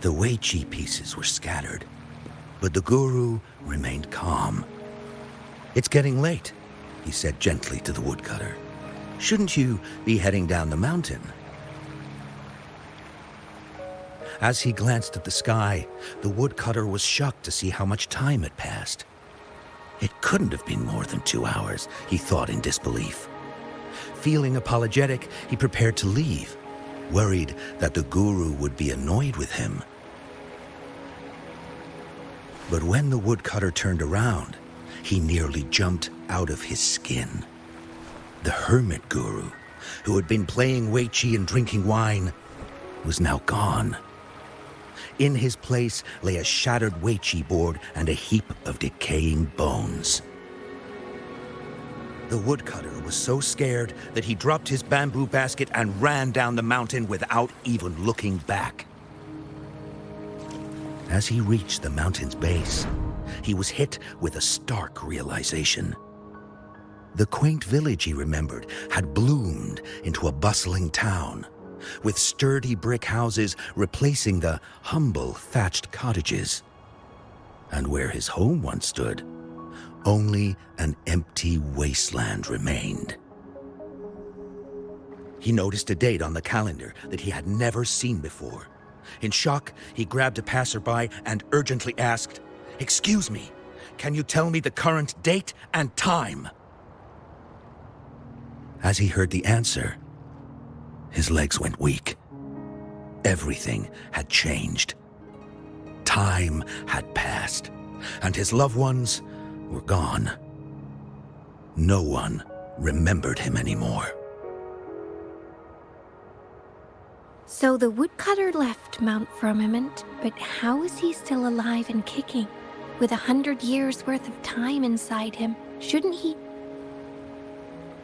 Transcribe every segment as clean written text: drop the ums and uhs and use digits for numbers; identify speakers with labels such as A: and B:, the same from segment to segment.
A: The Weiqi pieces were scattered, but the guru remained calm. "It's getting late," he said gently to the woodcutter. "Shouldn't you be heading down the mountain?" As he glanced at the sky, the woodcutter was shocked to see how much time had passed. It couldn't have been more than 2 hours, he thought in disbelief. Feeling apologetic, he prepared to leave, worried that the guru would be annoyed with him. But when the woodcutter turned around, he nearly jumped out of his skin. The hermit guru, who had been playing Weiqi and drinking wine, was now gone. In his place lay a shattered Weiqi board and a heap of decaying bones. The woodcutter was so scared that he dropped his bamboo basket and ran down the mountain without even looking back. As he reached the mountain's base, he was hit with a stark realization. The quaint village he remembered had bloomed into a bustling town, with sturdy brick houses replacing the humble thatched cottages. And where his home once stood, only an empty wasteland remained. He noticed a date on the calendar that he had never seen before. In shock, he grabbed a passerby and urgently asked, "Excuse me, can you tell me the current date and time?" As he heard the answer, his legs went weak. Everything had changed. Time had passed, and his loved ones were gone. No one remembered him anymore.
B: So the woodcutter left Mount Firmament, but how is he still alive and kicking? With 100 years worth of time inside him, shouldn't he?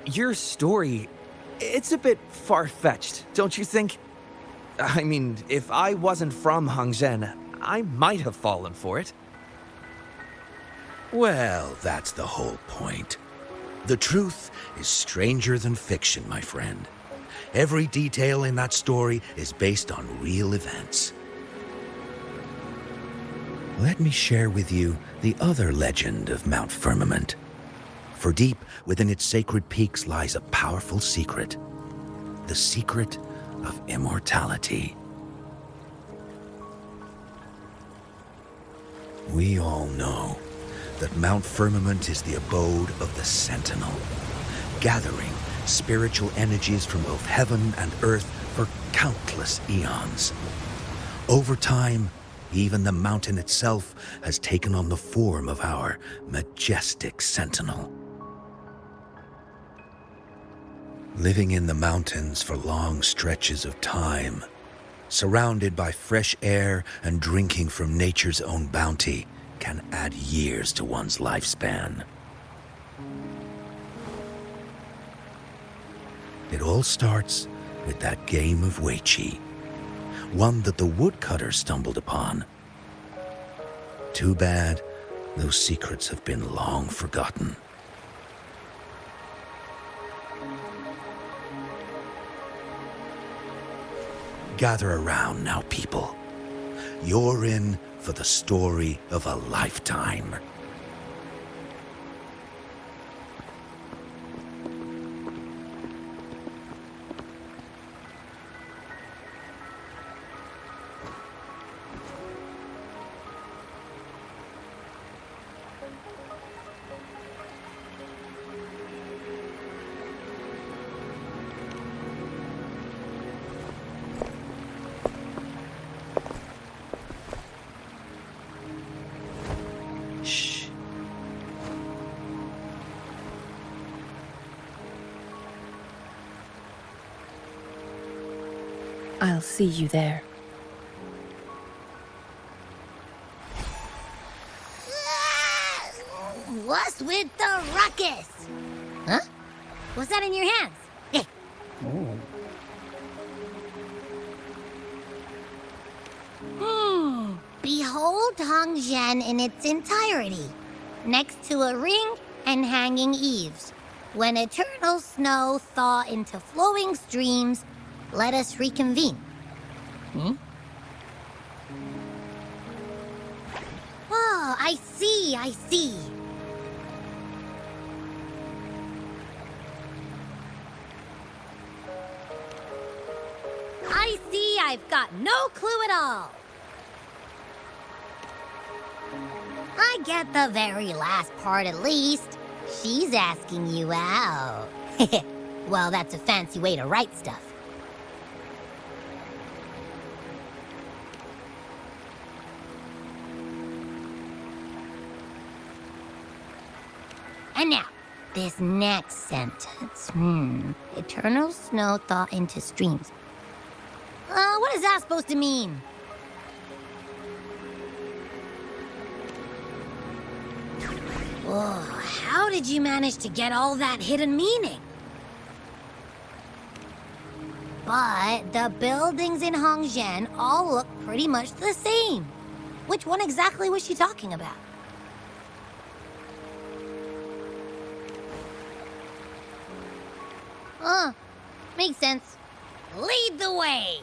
C: Your story, it's a bit far-fetched, don't you think? I mean, if I wasn't from Hongzhen, I might have fallen for it.
A: Well, that's the whole point. The truth is stranger than fiction, my friend. Every detail in that story is based on real events. Let me share with you the other legend of Mount Firmament. For deep within its sacred peaks lies a powerful secret. The secret of immortality. We all know that Mount Firmament is the abode of the Sentinel, gathering spiritual energies from both heaven and earth for countless eons. Over time, even the mountain itself has taken on the form of our majestic Sentinel. Living in the mountains for long stretches of time, surrounded by fresh air and drinking from nature's own bounty, can add years to one's lifespan. It all starts with that game of Weiqi, one that the woodcutter stumbled upon. Too bad those secrets have been long forgotten. Gather around now, people. You're in for the story of a lifetime.
D: I'll see you there.
E: What's with the ruckus? Huh? What's that in your hands? Eh. Behold Hongzhen in its entirety, next to a ring and hanging eaves. When eternal snow thaw into flowing streams, let us reconvene. Oh, I see, I see. I see I've got no clue at all. I get the very last part at least. She's asking you out. Well, that's a fancy way to write stuff. And now, this next sentence. Eternal snow thaw into streams. What is that supposed to mean? Whoa, how did you manage to get all that hidden meaning? But the buildings in Hongzhen all look pretty much the same. Which one exactly was she talking about? Makes sense. Lead the way!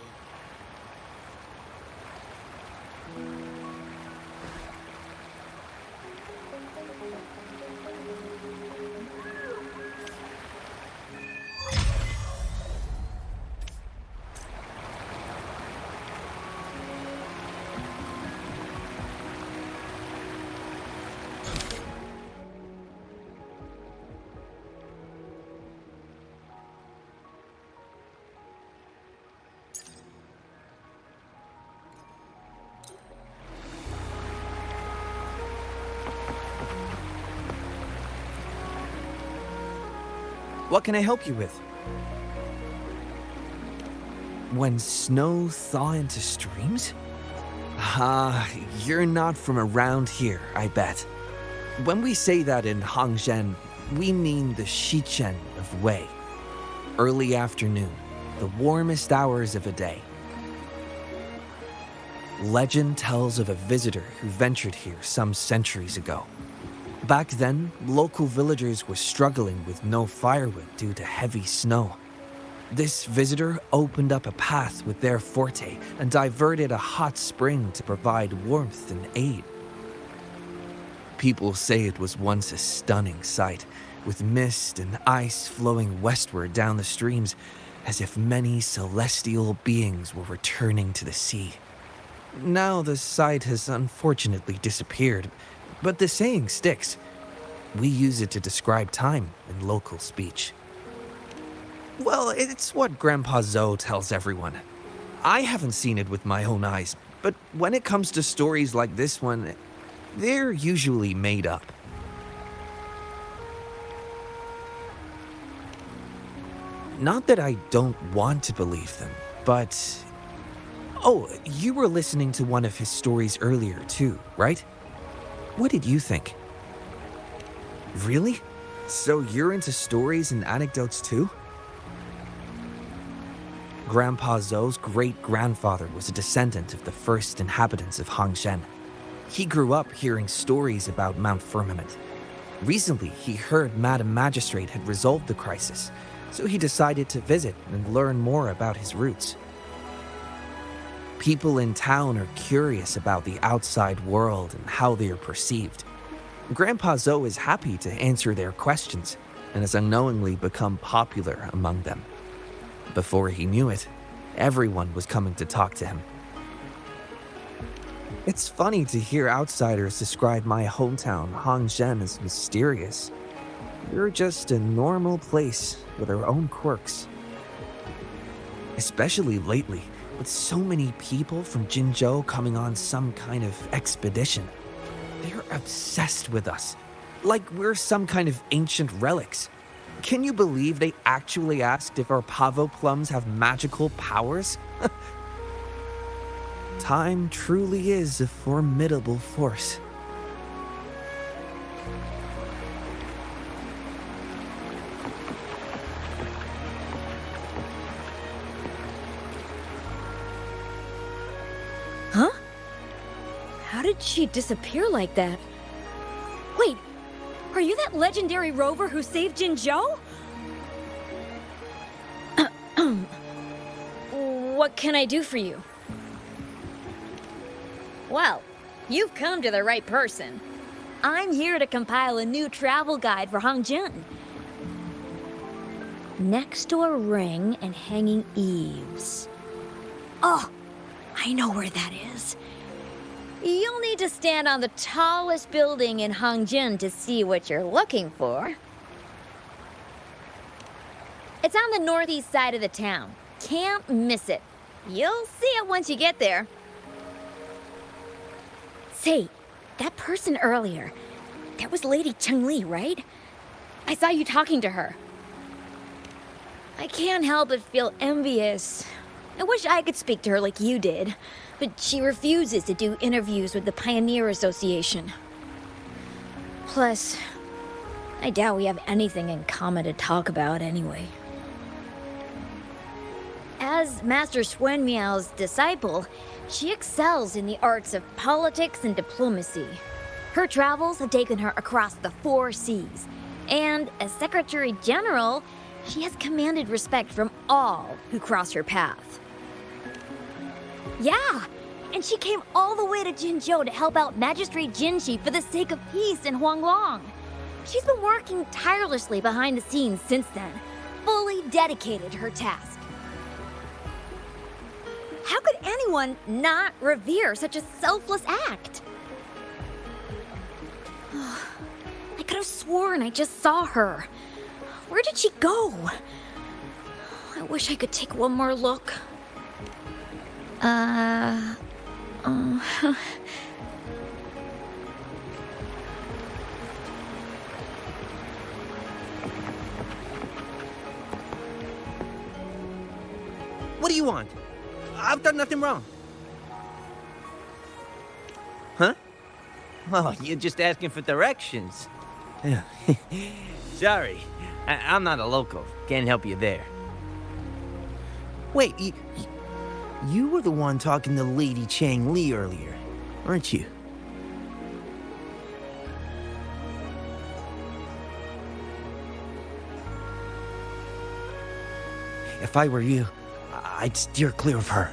C: What can I help you with? When snow thaw into streams? You're not from around here, I bet. When we say that in Hongzhen, we mean the Shichen of Wei. Early afternoon, the warmest hours of a day. Legend tells of a visitor who ventured here some centuries ago. Back then, local villagers were struggling with no firewood due to heavy snow. This visitor opened up a path with their forte and diverted a hot spring to provide warmth and aid. People say it was once a stunning sight, with mist and ice flowing westward down the streams, as if many celestial beings were returning to the sea. Now the sight has unfortunately disappeared, but the saying sticks. We use it to describe time in local speech. Well, it's what Grandpa Zoe tells everyone. I haven't seen it with my own eyes, but when it comes to stories like this one, they're usually made up. Not that I don't want to believe them, but... Oh, you were listening to one of his stories earlier too, right? What did you think? Really? So you're into stories and anecdotes too? Grandpa Zoe's great-grandfather was a descendant of the first inhabitants of Hongzhen. He grew up hearing stories about Mount Firmament. Recently, he heard Madam Magistrate had resolved the crisis, so he decided to visit and learn more about his roots. People in town are curious about the outside world and how they are perceived. Grandpa Zoe is happy to answer their questions and has unknowingly become popular among them. Before he knew it, everyone was coming to talk to him. It's funny to hear outsiders describe my hometown, Hongzhen, as mysterious. We're just a normal place with our own quirks. Especially lately, with so many people from Jinzhou coming on some kind of expedition. They're obsessed with us, like we're some kind of ancient relics. Can you believe they actually asked if our pavo plums have magical powers? Time truly is a formidable force.
D: Huh? How did she disappear like that? Wait, are you that legendary rover who saved Jinzhou? What can I do for you? Well, you've come to the right person. I'm here to compile a new travel guide for Hangjin. Next to a ring and hanging eaves. Oh, I know where that is. You'll need to stand on the tallest building in Hangjin to see what you're looking for. It's on the northeast side of the town. Can't miss it. You'll see it once you get there. Say, that person earlier, that was Lady Changli, right? I saw you talking to her. I can't help but feel envious. I wish I could speak to her like you did, but she refuses to do interviews with the Pioneer Association. Plus, I doubt we have anything in common to talk about anyway. As Master Swen Miao's disciple, she excels in the arts of politics and diplomacy. Her travels have taken her across the 4 seas, and as Secretary General, she has commanded respect from all who cross her path. Yeah, and she came all the way to Jinzhou to help out Magistrate Jinshi for the sake of peace in Huanglong. She's been working tirelessly behind the scenes since then, fully dedicated to her task. How could anyone not revere such a selfless act? I could have sworn I just saw her. Where did she go? I wish I could take one more look.
C: What do you want? I've done nothing wrong. Huh? Oh, you're just asking for directions. Sorry, I'm not a local. Can't help you there. Wait, you were the one talking to Lady Changli earlier, weren't you? If I were you, I'd steer clear of her.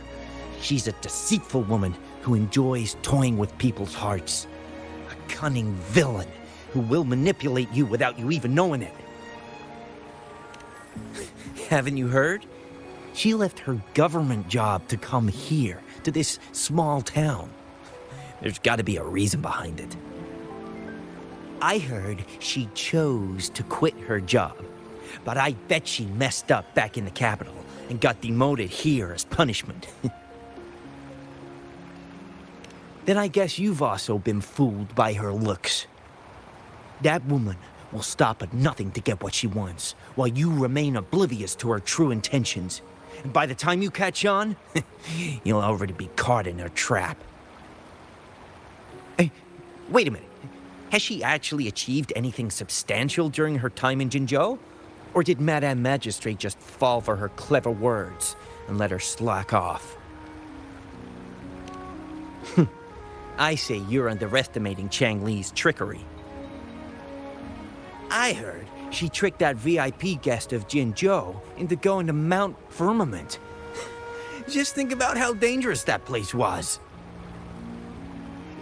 C: She's a deceitful woman who enjoys toying with people's hearts. A cunning villain who will manipulate you without you even knowing it. Haven't you heard? She left her government job to come here, to this small town. There's got to be a reason behind it. I heard she chose to quit her job, but I bet she messed up back in the capital and got demoted here as punishment. Then I guess you've also been fooled by her looks. That woman will stop at nothing to get what she wants, while you remain oblivious to her true intentions. And by the time you catch on, you'll already be caught in her trap. Hey, wait a minute. Has she actually achieved anything substantial during her time in Jinzhou? Or did Madame Magistrate just fall for her clever words and let her slack off? I say you're underestimating Changli's trickery. I heard she tricked that VIP guest of Jinzhou into going to Mount Firmament. Just think about how dangerous that place was.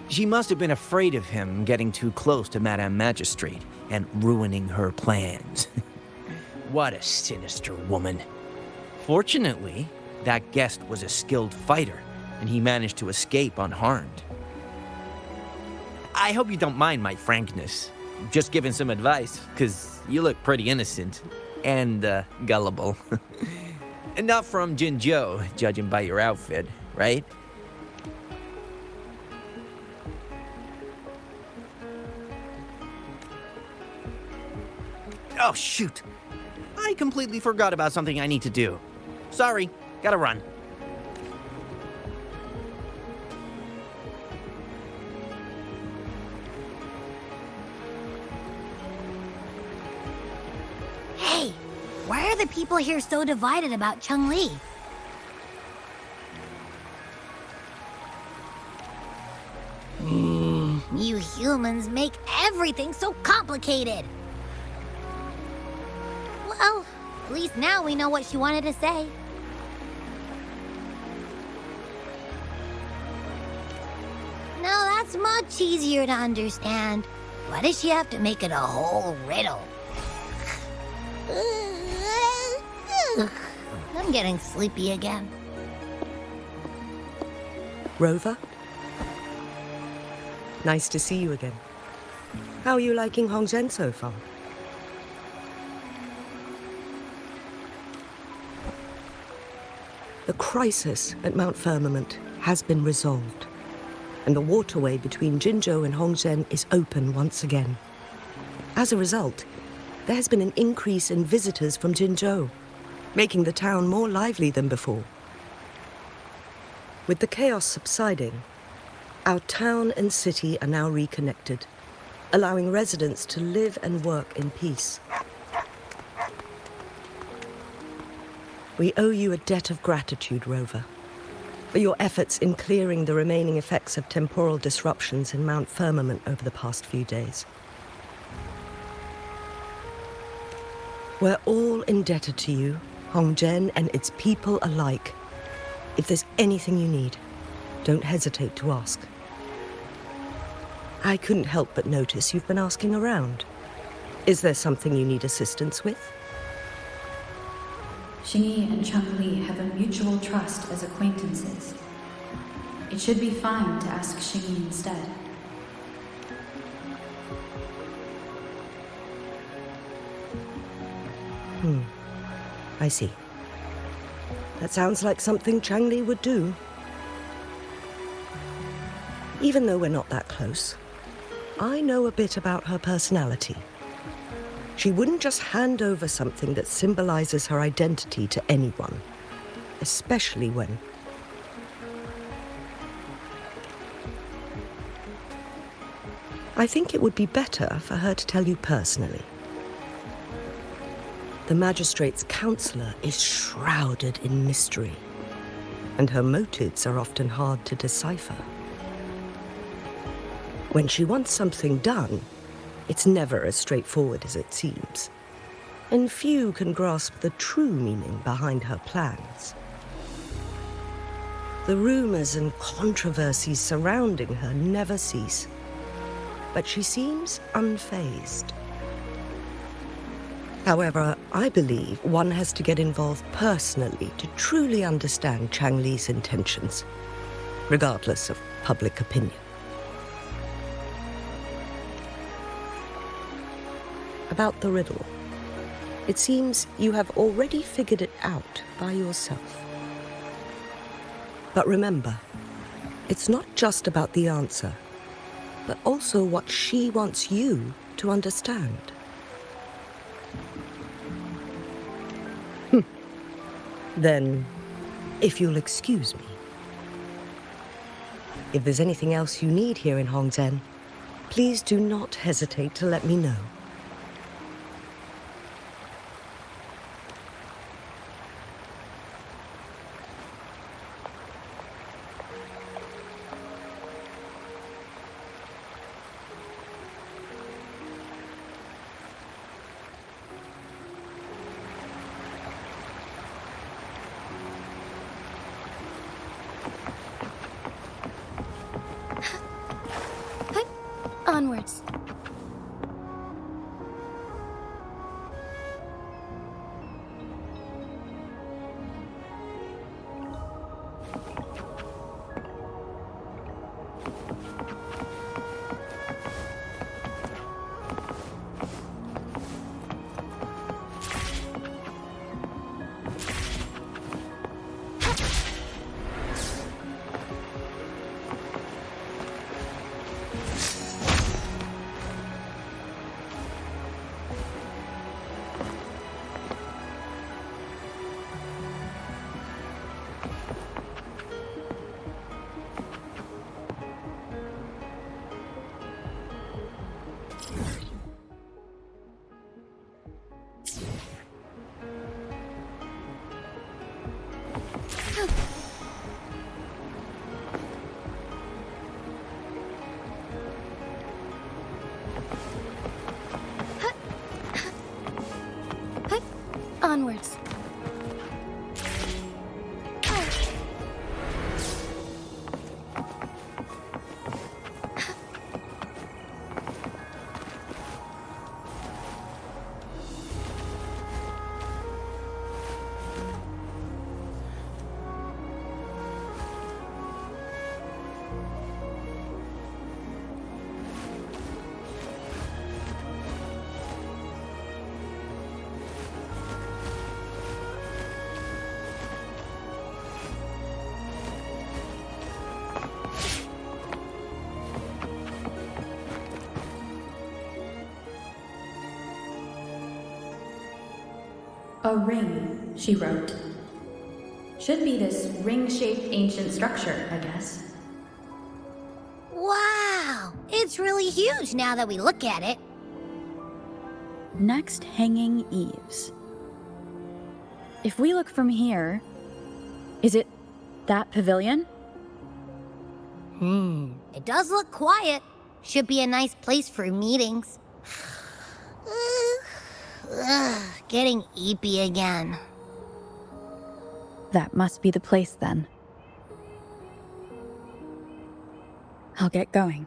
C: She must have been afraid of him getting too close to Madame Magistrate and ruining her plans. What a sinister woman. Fortunately, that guest was a skilled fighter, and he managed to escape unharmed. I hope you don't mind my frankness. Just giving some advice, because you look pretty innocent and gullible. And not from Jinzhou, judging by your outfit, right? Oh, shoot. I completely forgot about something I need to do. Sorry, gotta run.
E: Hey, why are the people here so divided about Changli? You humans make everything so complicated. Well, at least now we know what she wanted to say. It's much easier to understand. Why does she have to make it a whole riddle? I'm getting sleepy again.
F: Rover? Nice to see you again. How are you liking Hongzhen so far? The crisis at Mount Firmament has been resolved, and the waterway between Jinzhou and Hongzhen is open once again. As a result, there has been an increase in visitors from Jinzhou, making the town more lively than before. With the chaos subsiding, our town and city are now reconnected, allowing residents to live and work in peace. We owe you a debt of gratitude, Rover, for your efforts in clearing the remaining effects of temporal disruptions in Mount Firmament over the past few days. We're all indebted to you, Hongzhen and its people alike. If there's anything you need, don't hesitate to ask. I couldn't help but notice you've been asking around. Is there something you need assistance with?
G: Xingyi and Changli have a mutual trust as acquaintances. It should be fine to ask Xingyi instead.
F: I see. That sounds like something Changli would do. Even though we're not that close, I know a bit about her personality. She wouldn't just hand over something that symbolizes her identity to anyone, especially when... I think it would be better for her to tell you personally. The magistrate's counselor is shrouded in mystery, and her motives are often hard to decipher. When she wants something done, it's never as straightforward as it seems, and few can grasp the true meaning behind her plans. The rumors and controversies surrounding her never cease, but she seems unfazed. However, I believe one has to get involved personally to truly understand Changli's intentions, regardless of public opinion. About the riddle, it seems you have already figured it out by yourself. But remember, it's not just about the answer, but also what she wants you to understand. Then, if you'll excuse me. If there's anything else you need here in Hongzhen, please do not hesitate to let me know.
B: Onwards. Onwards.
G: A ring, she wrote. Should be this ring-shaped ancient structure, I guess.
E: Wow! It's really huge now that we look at it.
H: Next, hanging eaves. If we look from here, is it that pavilion?
E: It does look quiet. Should be a nice place for meetings. Getting eepy again.
H: That must be the place then. I'll get going.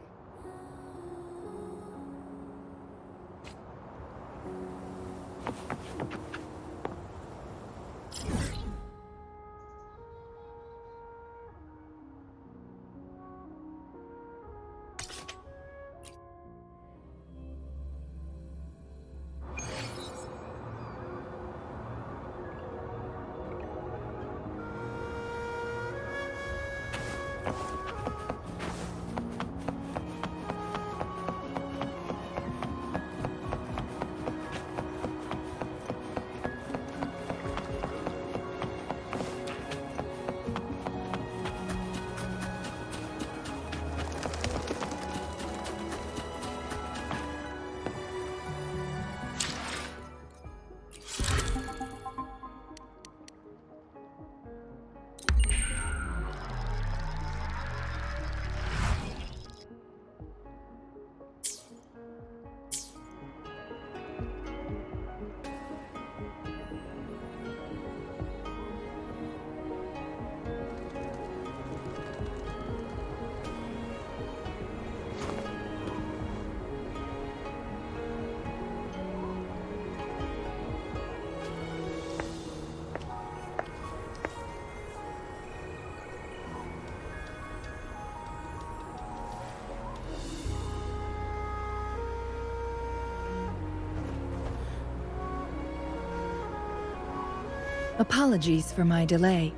I: Apologies for my delay.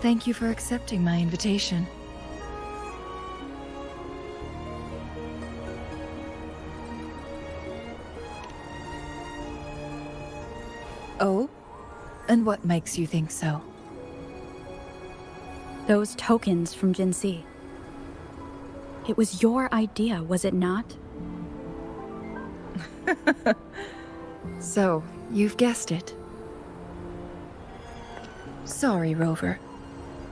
I: Thank you for accepting my invitation. Oh? And what makes you think so?
H: Those tokens from Jinsi. It was your idea, was it not?
I: So, you've guessed it. Sorry, Rover.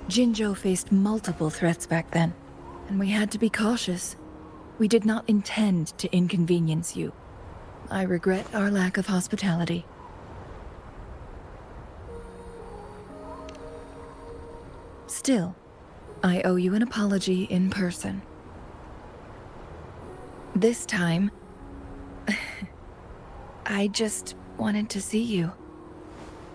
I: Jinzhou faced multiple threats back then, and we had to be cautious. We did not intend to inconvenience you. I regret our lack of hospitality. Still, I owe you an apology in person. This time, I just wanted to see you.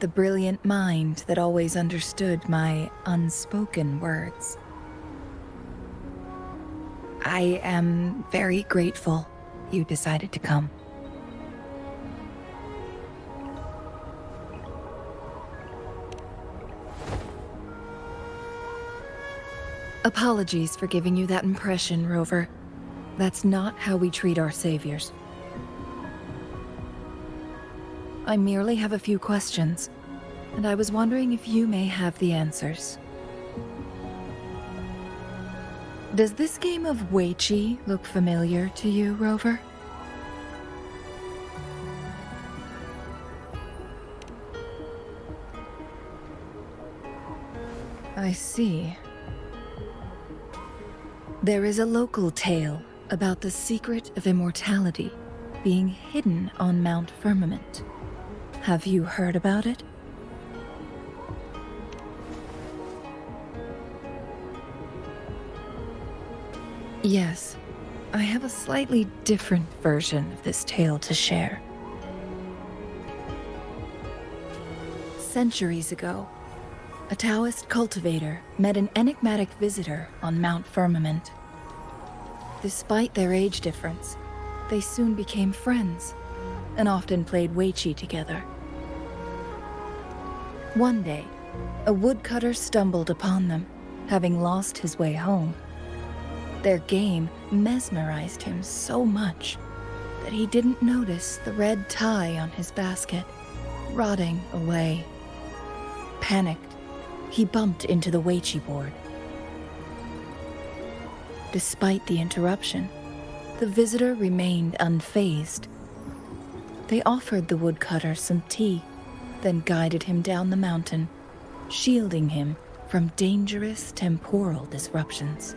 I: The brilliant mind that always understood my unspoken words. I am very grateful you decided to come. Apologies for giving you that impression, Rover. That's not how we treat our saviors. I merely have a few questions, and I was wondering if you may have the answers. Does this game of Weiqi look familiar to you, Rover? I see. There is a local tale about the secret of immortality being hidden on Mount Firmament. Have you heard about it? Yes, I have a slightly different version of this tale to share. Centuries ago, a Taoist cultivator met an enigmatic visitor on Mount Firmament. Despite their age difference, they soon became friends and often played Weiqi together. One day, a woodcutter stumbled upon them, having lost his way home. Their game mesmerized him so much that he didn't notice the red tie on his basket, rotting away. Panicked, he bumped into the Weiqi board. Despite the interruption, the visitor remained unfazed. They offered the woodcutter some tea, then guided him down the mountain, shielding him from dangerous temporal disruptions.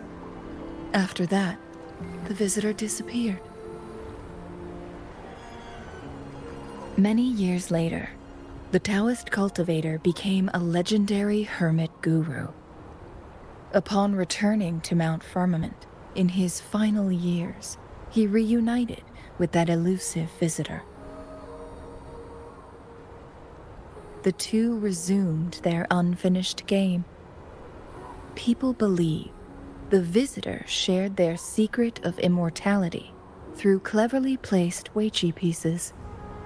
I: After that, the visitor disappeared. Many years later, the Taoist cultivator became a legendary hermit guru. Upon returning to Mount Firmament in his final years, he reunited with that elusive visitor. The two resumed their unfinished game. People believe the visitor shared their secret of immortality through cleverly placed Weiqi pieces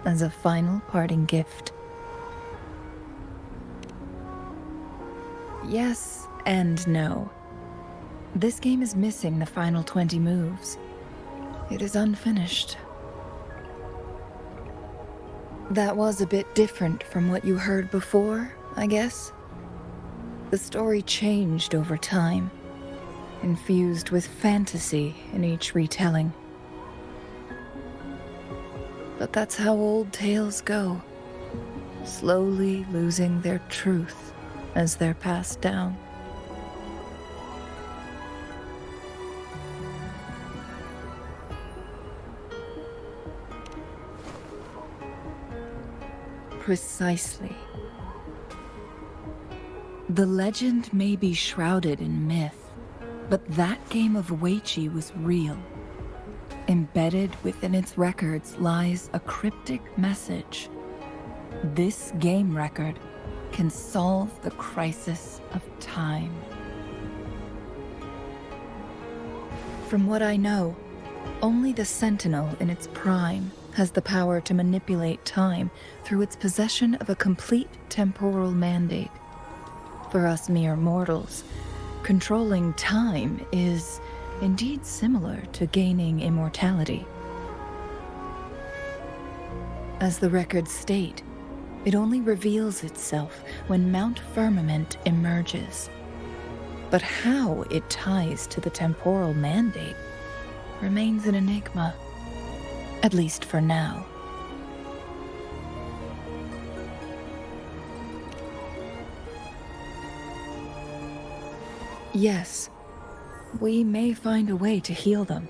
I: as a final parting gift. Yes and no. This game is missing the final 20 moves. It is unfinished. That was a bit different from what you heard before, I guess. The story changed over time, infused with fantasy in each retelling. But that's how old tales go, slowly losing their truth as they're passed down. Precisely. The legend may be shrouded in myth, but that game of Weiqi was real. Embedded within its records lies a cryptic message. This game record can solve the crisis of time. From what I know, only the Sentinel in its prime has the power to manipulate time through its possession of a complete temporal mandate. For us mere mortals, controlling time is indeed similar to gaining immortality. As the records state, it only reveals itself when Mount Firmament emerges. But how it ties to the temporal mandate remains an enigma, at least for now. Yes, we may find a way to heal them.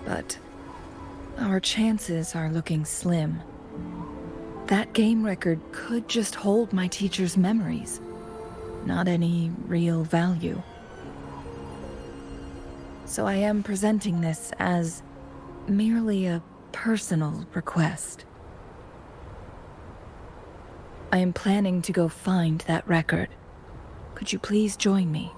I: But our chances are looking slim. That game record could just hold my teacher's memories, not any real value. So I am presenting this as merely a personal request. I am planning to go find that record. Could you please join me?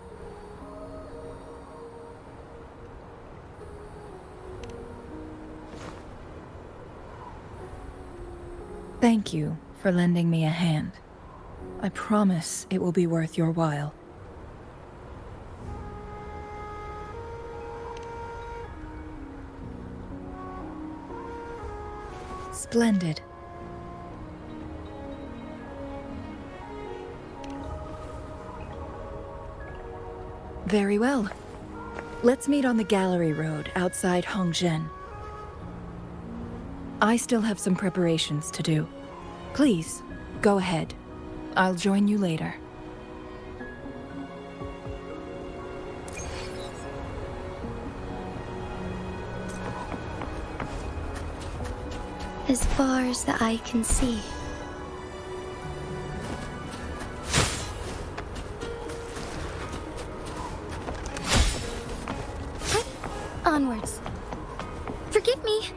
I: Thank you for lending me a hand. I promise it will be worth your while. Splendid. Very well. Let's meet on the gallery road outside Hongzhen. I still have some preparations to do. Please, go ahead. I'll join you later.
B: As far as the eye can see. Onwards. Forgive me.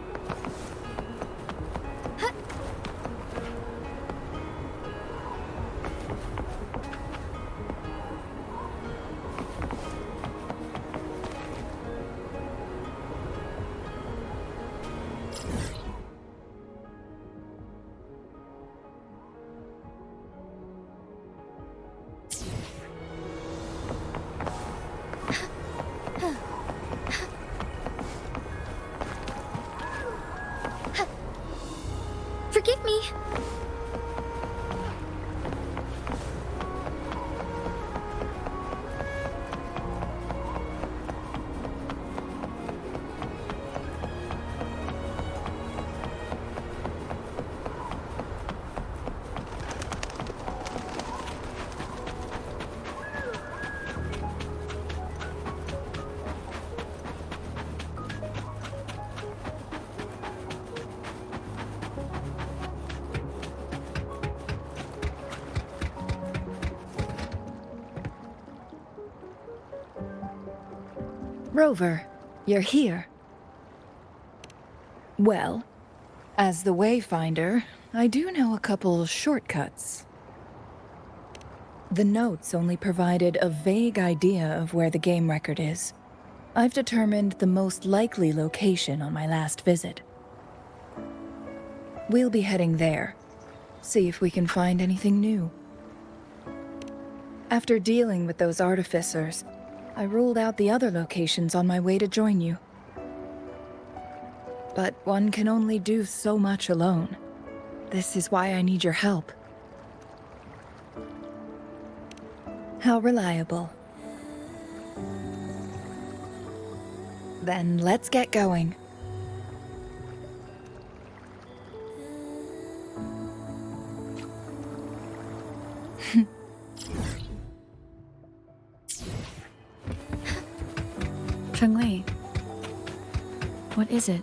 I: Rover, you're here. Well, as the Wayfinder, I do know a couple shortcuts. The notes only provided a vague idea of where the game record is. I've determined the most likely location on my last visit. We'll be heading there, see if we can find anything new. After dealing with those artificers, I ruled out the other locations on my way to join you. But one can only do so much alone. This is why I need your help. How reliable. Then let's get going.
G: Changli, what is it?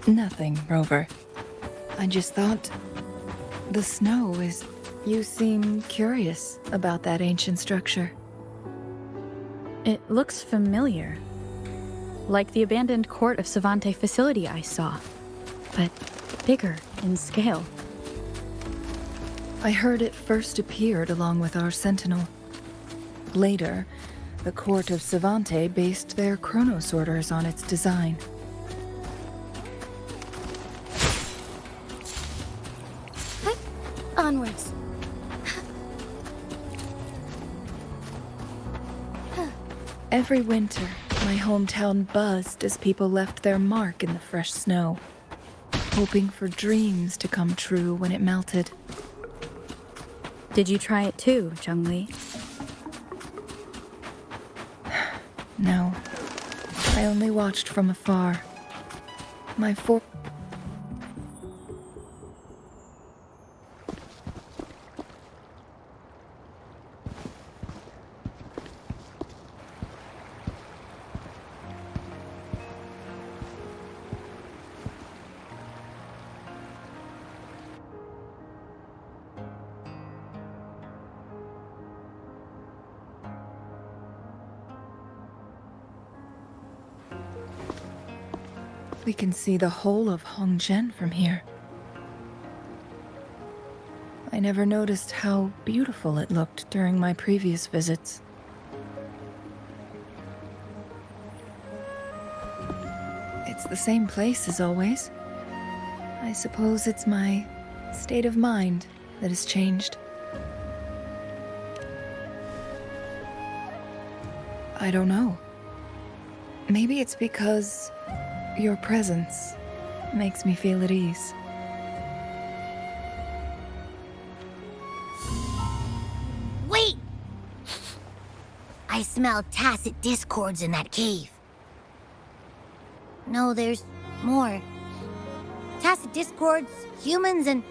I: Nothing, Rover. I just thought... the snow is... You seem curious about that ancient structure.
H: It looks familiar. Like the abandoned court of Savante facility I saw, but bigger in scale.
I: I heard it first appeared along with our sentinel. Later, the court of Savante based their chronosorters on its design.
B: Onwards.
I: Every winter, my hometown buzzed as people left their mark in the fresh snow, hoping for dreams to come true when it melted.
H: Did you try it too, Changli?
I: No, I only watched from afar. My We can see the whole of Hongzhen from here. I never noticed how beautiful it looked during my previous visits. It's the same place as always. I suppose it's my state of mind that has changed. I don't know. Maybe it's because your presence makes me feel at ease.
E: Wait! I smell tacit discords in that cave. No, there's more. Tacit discords, humans, and...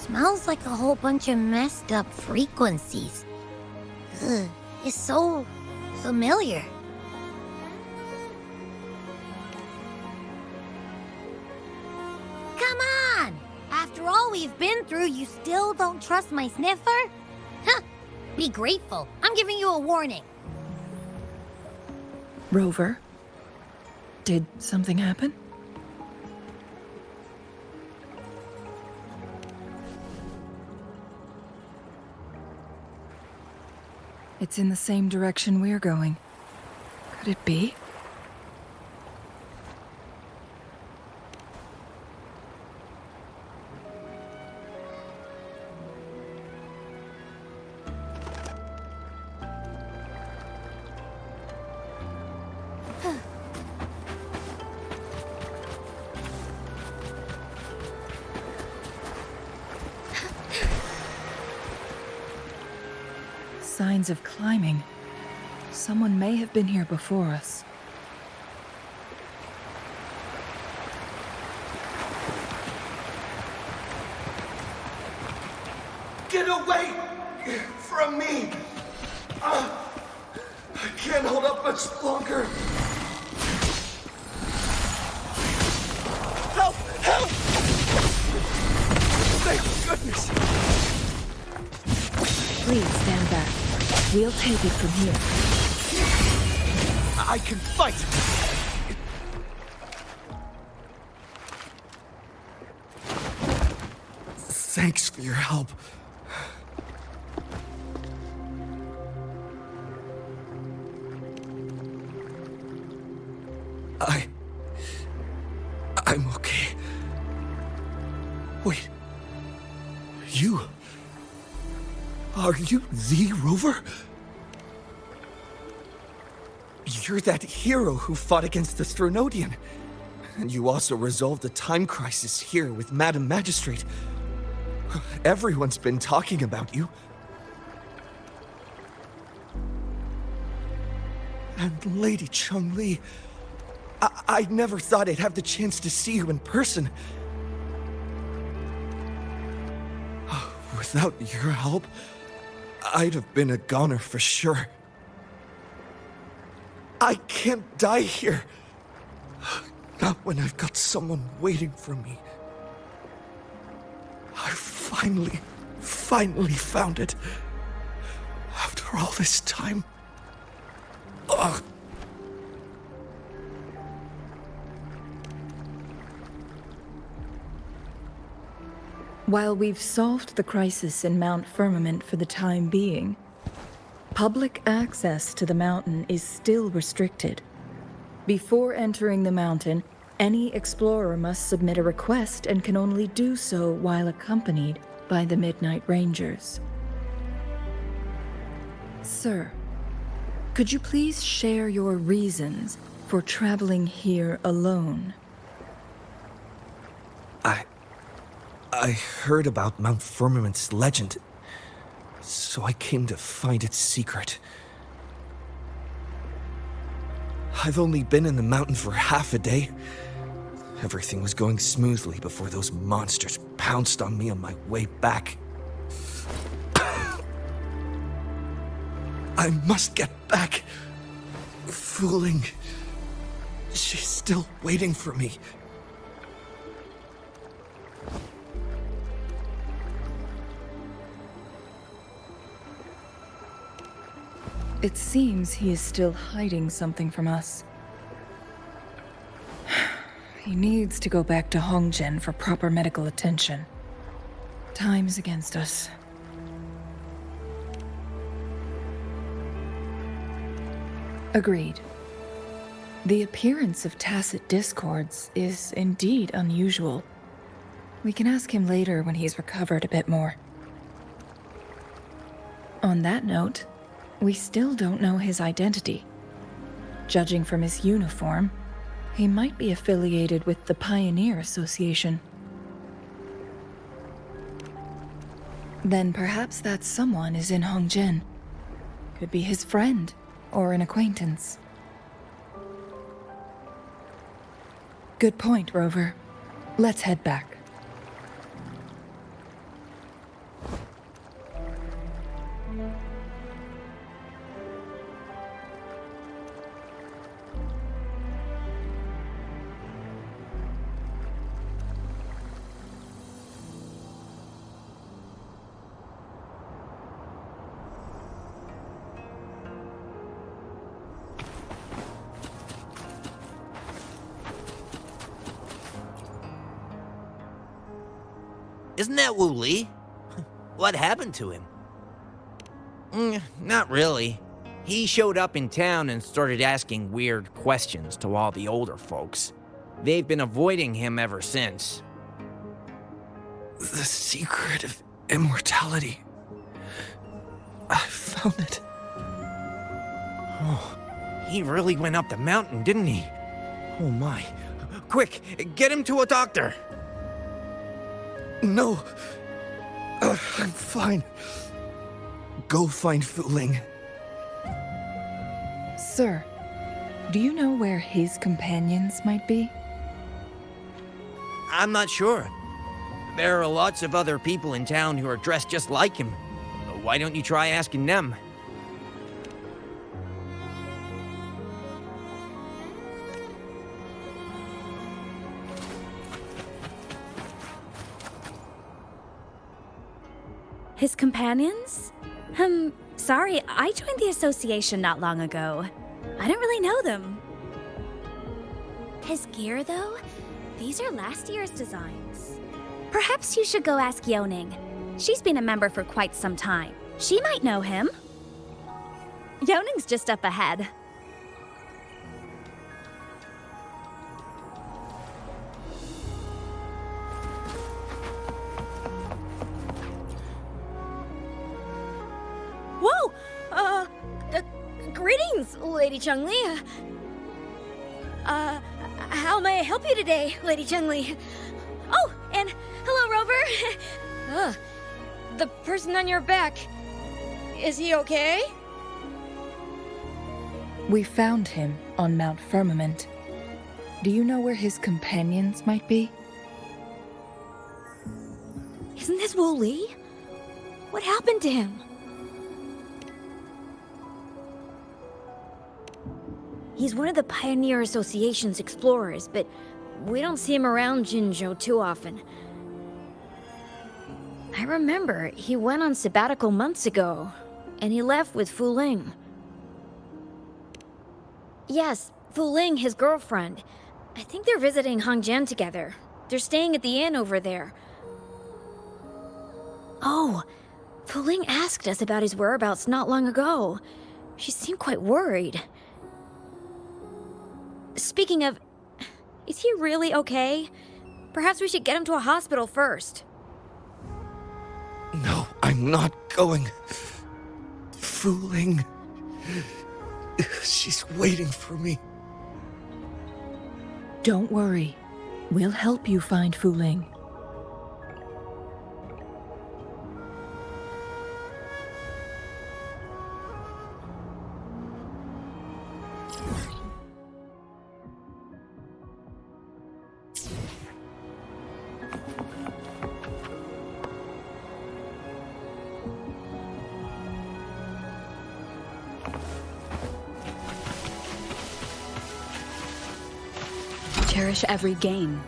E: Smells like a whole bunch of messed up frequencies. Ugh, it's so familiar. Come on! After all we've been through, you still don't trust my sniffer? Huh! Be grateful. I'm giving you a warning.
I: Rover, did something happen? It's in the same direction we're going. Could it be? signs of climbing. Someone may have been here before us.
J: Get away from me! I can't hold up much longer. Help! Help! Thank goodness!
I: Please stand back. We'll take it from here.
J: I can fight! Thanks for your help. I'm okay. Wait. Are you the Rover? You're that hero who fought against the Stronodian. And you also resolved a time crisis here with Madam Magistrate. Everyone's been talking about you. And Lady Changli, I never thought I'd have the chance to see you in person. Without your help, I'd have been a goner for sure. I can't die here. Not when I've got someone waiting for me. I finally found it. After all this time. Ugh.
I: While we've solved the crisis in Mount Firmament for the time being, public access to the mountain is still restricted. Before entering the mountain, any explorer must submit a request and can only do so while accompanied by the Midnight Rangers. Sir, could you please share your reasons for traveling here alone?
C: I heard about Mount Firmament's legend, so I came to find its secret. I've only been in the mountain for half a day. Everything was going smoothly before those monsters pounced on me on my way back. I must get back. Fooling. She's still waiting for me.
I: It seems he is still hiding something from us. He needs to go back to Hongzhen for proper medical attention. Time is against us. Agreed. The appearance of tacit discords is indeed unusual. We can ask him later when he's recovered a bit more. On that note, we still don't know his identity. Judging from his uniform, he might be affiliated with the Pioneer Association. Then perhaps that someone is in Hongzhen. Could be his friend or an acquaintance. Good point, Rover. Let's head back.
K: Isn't that Wu Li? What happened to him? Not really. He showed up in town and started asking weird questions to all the older folks. They've been avoiding him ever since.
C: The secret of immortality. I found it.
K: Oh, he really went up the mountain, didn't he? Oh my. Quick, get him to a doctor.
J: No. I'm fine. go find Fu Ling.
I: Sir, do you know where his companions might be?
K: I'm not sure. There are lots of other people in town who are dressed just like him. Why don't you try asking them?
D: His companions? Sorry, I joined the association not long ago. I don't really know them. His gear, though? These are last year's designs. Perhaps you should go ask Yoning. She's been a member for quite some time. She might know him. Yoning's just up ahead. Whoa! Greetings, Lady Changli. How may I help you today, Lady Changli? Oh, and hello, Rover. The person on your back, is he okay?
I: We found him on Mount Firmament. Do you know where his companions might be?
D: Isn't this Wu Li? What happened to him? He's one of the Pioneer Association's explorers, but we don't see him around Jinzhou too often. I remember he went on sabbatical months ago, and he left with Fu Ling. Yes, Fu Ling, his girlfriend. I think they're visiting Hongjian together. They're staying at the inn over there. Oh, Fu Ling asked us about his whereabouts not long ago. She seemed quite worried. Speaking of, is he really okay? Perhaps we should get him to a hospital first.
J: No, I'm not going. Fu Ling. She's waiting for me.
I: Don't worry. We'll help you find Fu Ling.
H: Cherish every gain.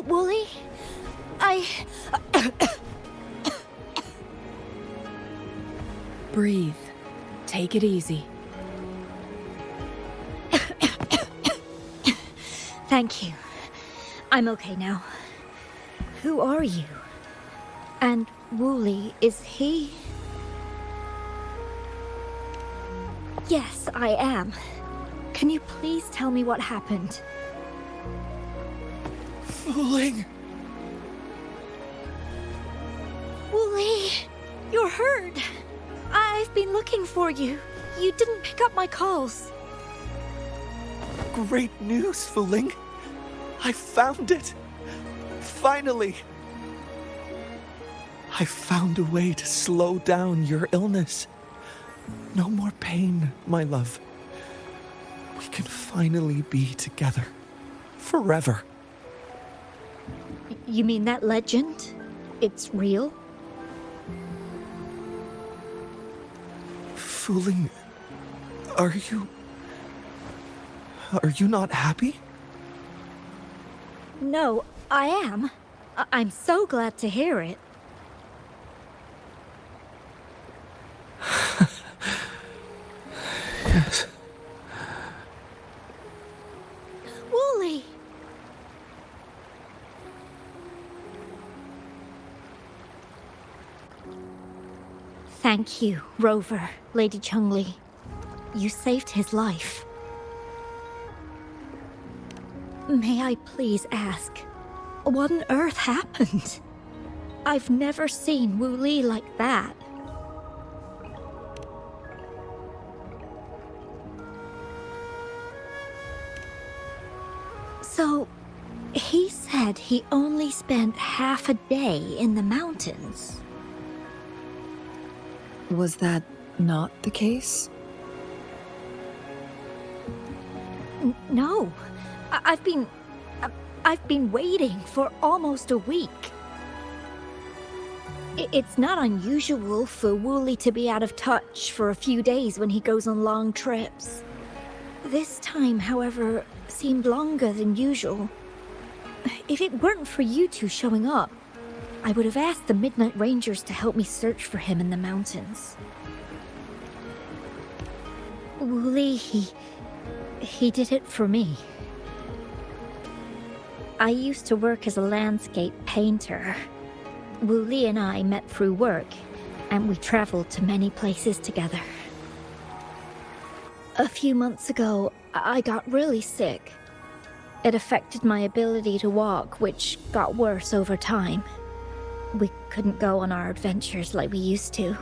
D: Wooly?
I: Breathe. Take it easy.
D: Thank you. I'm okay now. Who are you? And Wooly, is he? Yes, I am. Can you please tell me what happened?
J: Fu Ling.
D: Wooly, you're hurt. I've been looking for you. You didn't pick up my calls.
J: Great news, Fu Ling. I found it. Finally. I found a way to slow down your illness. No more pain, my love. We can finally be together. Forever.
D: You mean that legend? It's real?
J: Fu Ling, are you not happy?
D: No, I am. I'm so glad to hear it.
J: Yes.
D: Wooly! Thank you, Rover, Lady Changli. You saved his life. May I please ask, What on earth happened? I've never seen Wu Li like that. So, he said he only spent half a day in the mountains.
I: Was that not the case?
D: No. I've been waiting for almost a week. It's not unusual for Wu Li to be out of touch for a few days when he goes on long trips. This time, however, seemed longer than usual. If it weren't for you two showing up, I would have asked the Midnight Rangers to help me search for him in the mountains. Wu Li, he did it for me. I used to work as a landscape painter. Wu Li and I met through work, and we traveled to many places together. A few months ago, I got really sick. It affected my ability to walk, which got worse over time. We couldn't go on our adventures like we used to.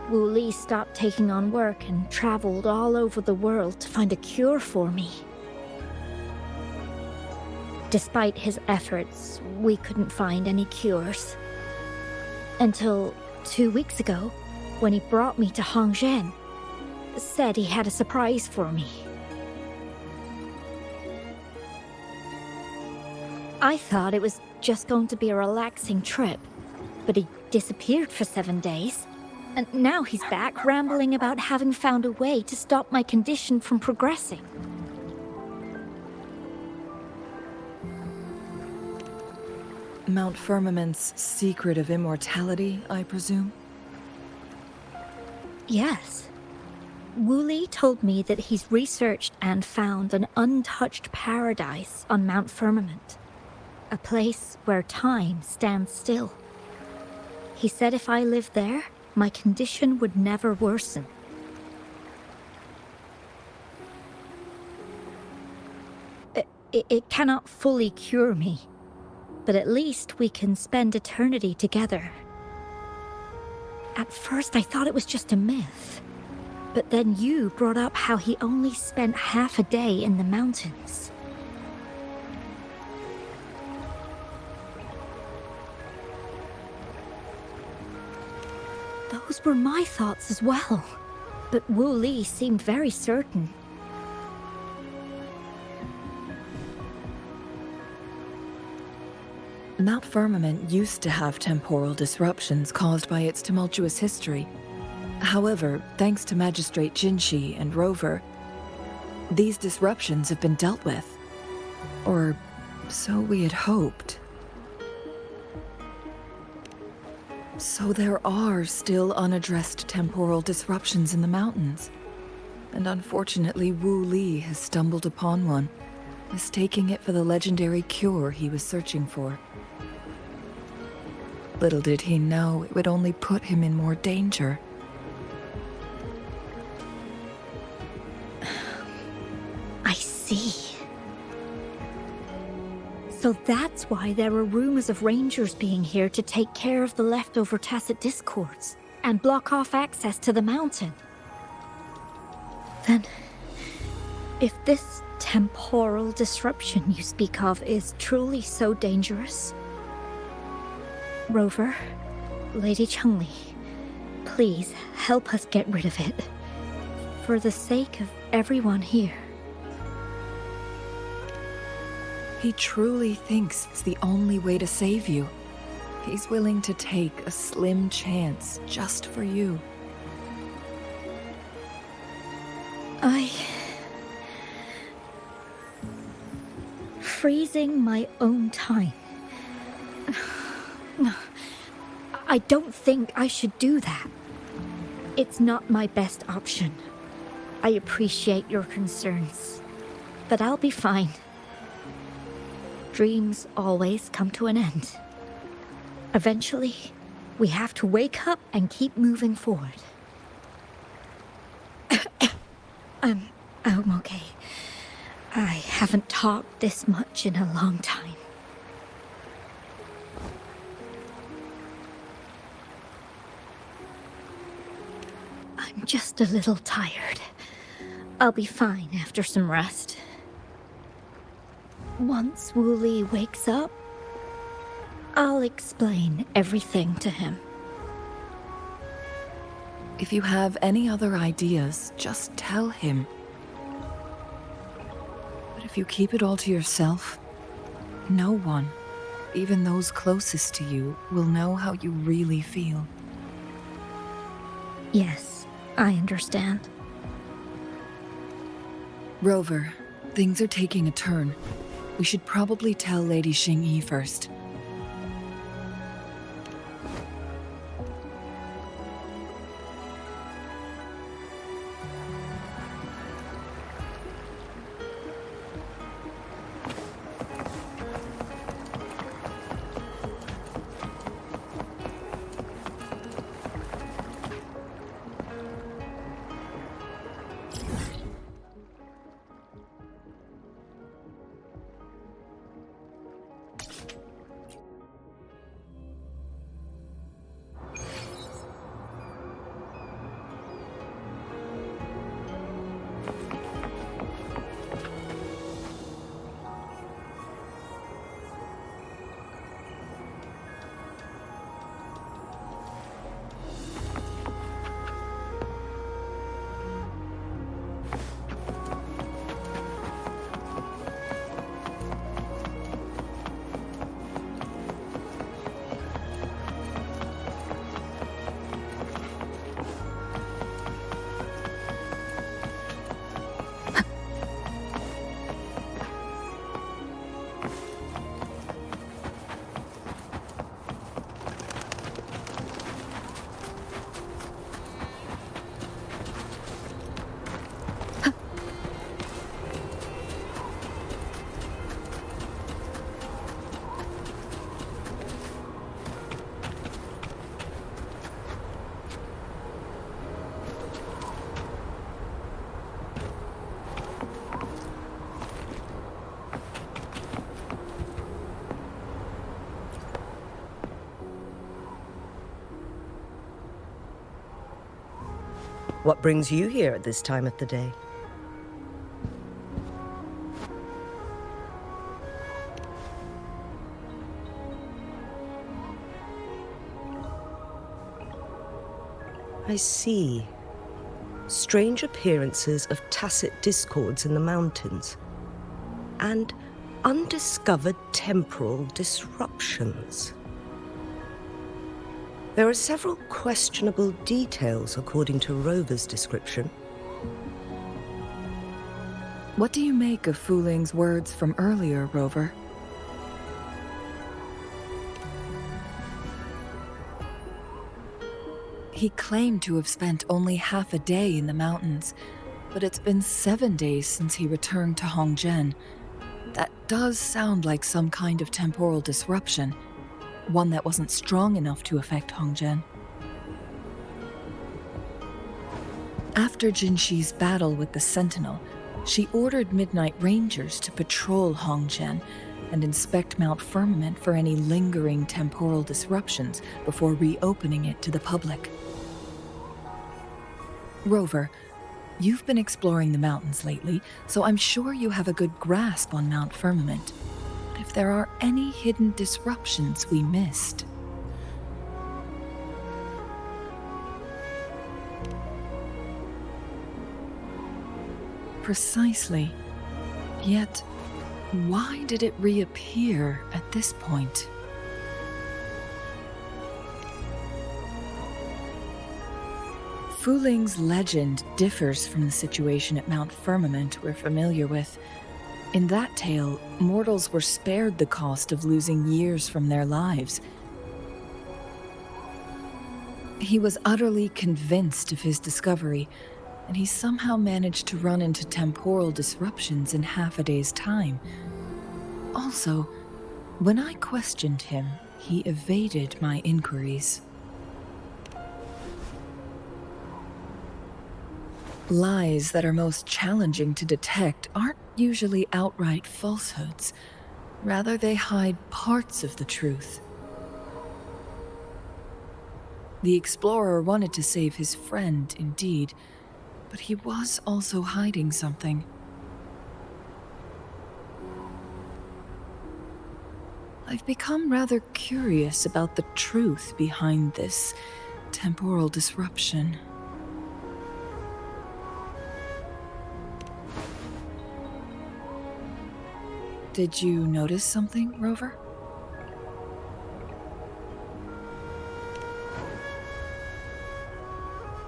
D: Wu Li stopped taking on work and traveled all over the world to find a cure for me. Despite his efforts, we couldn't find any cures. Until 2 weeks ago, when he brought me to Hongzhen, said he had a surprise for me. I thought it was just going to be a relaxing trip, but he disappeared for 7 days, and now he's back rambling about having found a way to stop my condition from progressing.
I: Mount Firmament's secret of immortality, I presume?
D: Yes. Wu Li told me that he's researched and found an untouched paradise on Mount Firmament. A place where time stands still. He said if I lived there, my condition would never worsen. It cannot fully cure me, but at least we can spend eternity together. At first I thought it was just a myth, but then you brought up how he only spent half a day in the mountains. Those were my thoughts as well, but Wu Li seemed very certain.
I: Mount Firmament used to have temporal disruptions caused by its tumultuous history. However, thanks to Magistrate Jinshi and Rover, these disruptions have been dealt with. Or so we had hoped. So there are still unaddressed temporal disruptions in the mountains. And unfortunately, Wu Li has stumbled upon one, mistaking it for the legendary cure he was searching for. Little did he know it would only put him in more danger.
D: I see. So that's why there were rumors of rangers being here to take care of the leftover tacit discords and block off access to the mountain. Then, if this temporal disruption you speak of is truly so dangerous, Rover, Lady Changli, please help us get rid of it. For the sake of everyone here.
I: He truly thinks it's the only way to save you. He's willing to take a slim chance just for you.
D: Freezing my own time. I don't think I should do that. It's not my best option. I appreciate your concerns, but I'll be fine. Dreams always come to an end. Eventually, we have to wake up and keep moving forward. I'm okay. I haven't talked this much in a long time. I'm just a little tired. I'll be fine after some rest. Once Wooly wakes up, I'll explain everything to him.
I: If you have any other ideas, just tell him. But if you keep it all to yourself, no one, even those closest to you, will know how you really feel.
D: Yes, I understand.
I: Rover, things are taking a turn. We should probably tell Lady Xingyi first.
F: What brings you here at this time of the day? I see. Strange appearances of tacit discords in the mountains, and undiscovered temporal disruptions. There are several questionable details according to Rover's description.
I: What do you make of Fuling's words from earlier, Rover? He claimed to have spent only half a day in the mountains, but it's been 7 days since he returned to Hongzhen. That does sound like some kind of temporal disruption, one that wasn't strong enough to affect Hongzhen. After Jinxi's battle with the Sentinel, she ordered Midnight Rangers to patrol Hongzhen and inspect Mount Firmament for any lingering temporal disruptions before reopening it to the public. Rover, you've been exploring the mountains lately, so I'm sure you have a good grasp on Mount Firmament. But if there are any hidden disruptions we missed... Precisely. Yet, why did it reappear at this point? Fuling's legend differs from the situation at Mount Firmament we're familiar with. In that tale, mortals were spared the cost of losing years from their lives. He was utterly convinced of his discovery, and he somehow managed to run into temporal disruptions in half a day's time. Also, when I questioned him, he evaded my inquiries. Lies that are most challenging to detect aren't usually outright falsehoods. Rather, they hide parts of the truth. The explorer wanted to save his friend, indeed, but he was also hiding something. I've become rather curious about the truth behind this temporal disruption. Did you notice something, Rover?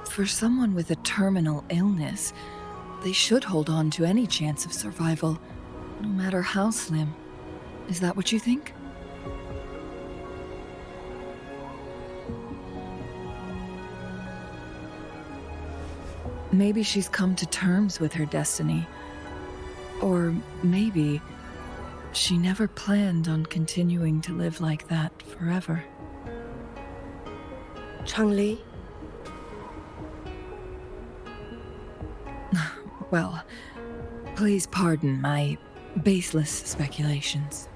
I: For someone with a terminal illness, they should hold on to any chance of survival, no matter how slim. Is that what you think? Maybe she's come to terms with her destiny. Or maybe she never planned on continuing to live like that forever.
F: Changli?
I: Well, please pardon my baseless speculations.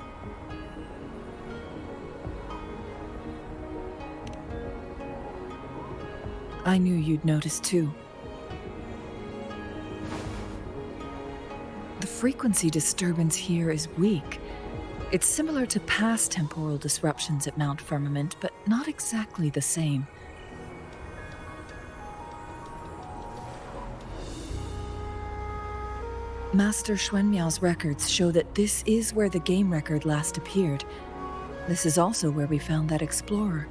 I: I knew you'd notice too. The frequency disturbance here is weak. It's similar to past temporal disruptions at Mount Firmament, but not exactly the same. Master Xuanmiao's records show that this is where the game record last appeared. This is also where we found that explorer.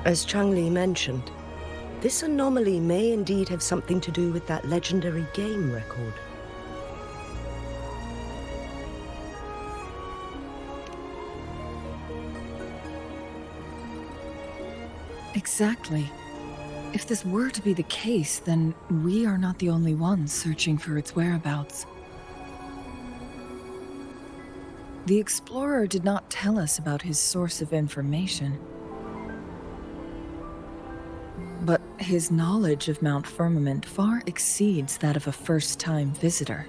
F: As Changli mentioned, this anomaly may indeed have something to do with that legendary game record.
I: Exactly. If this were to be the case, then we are not the only ones searching for its whereabouts. The explorer did not tell us about his source of information. But his knowledge of Mount Firmament far exceeds that of a first-time visitor.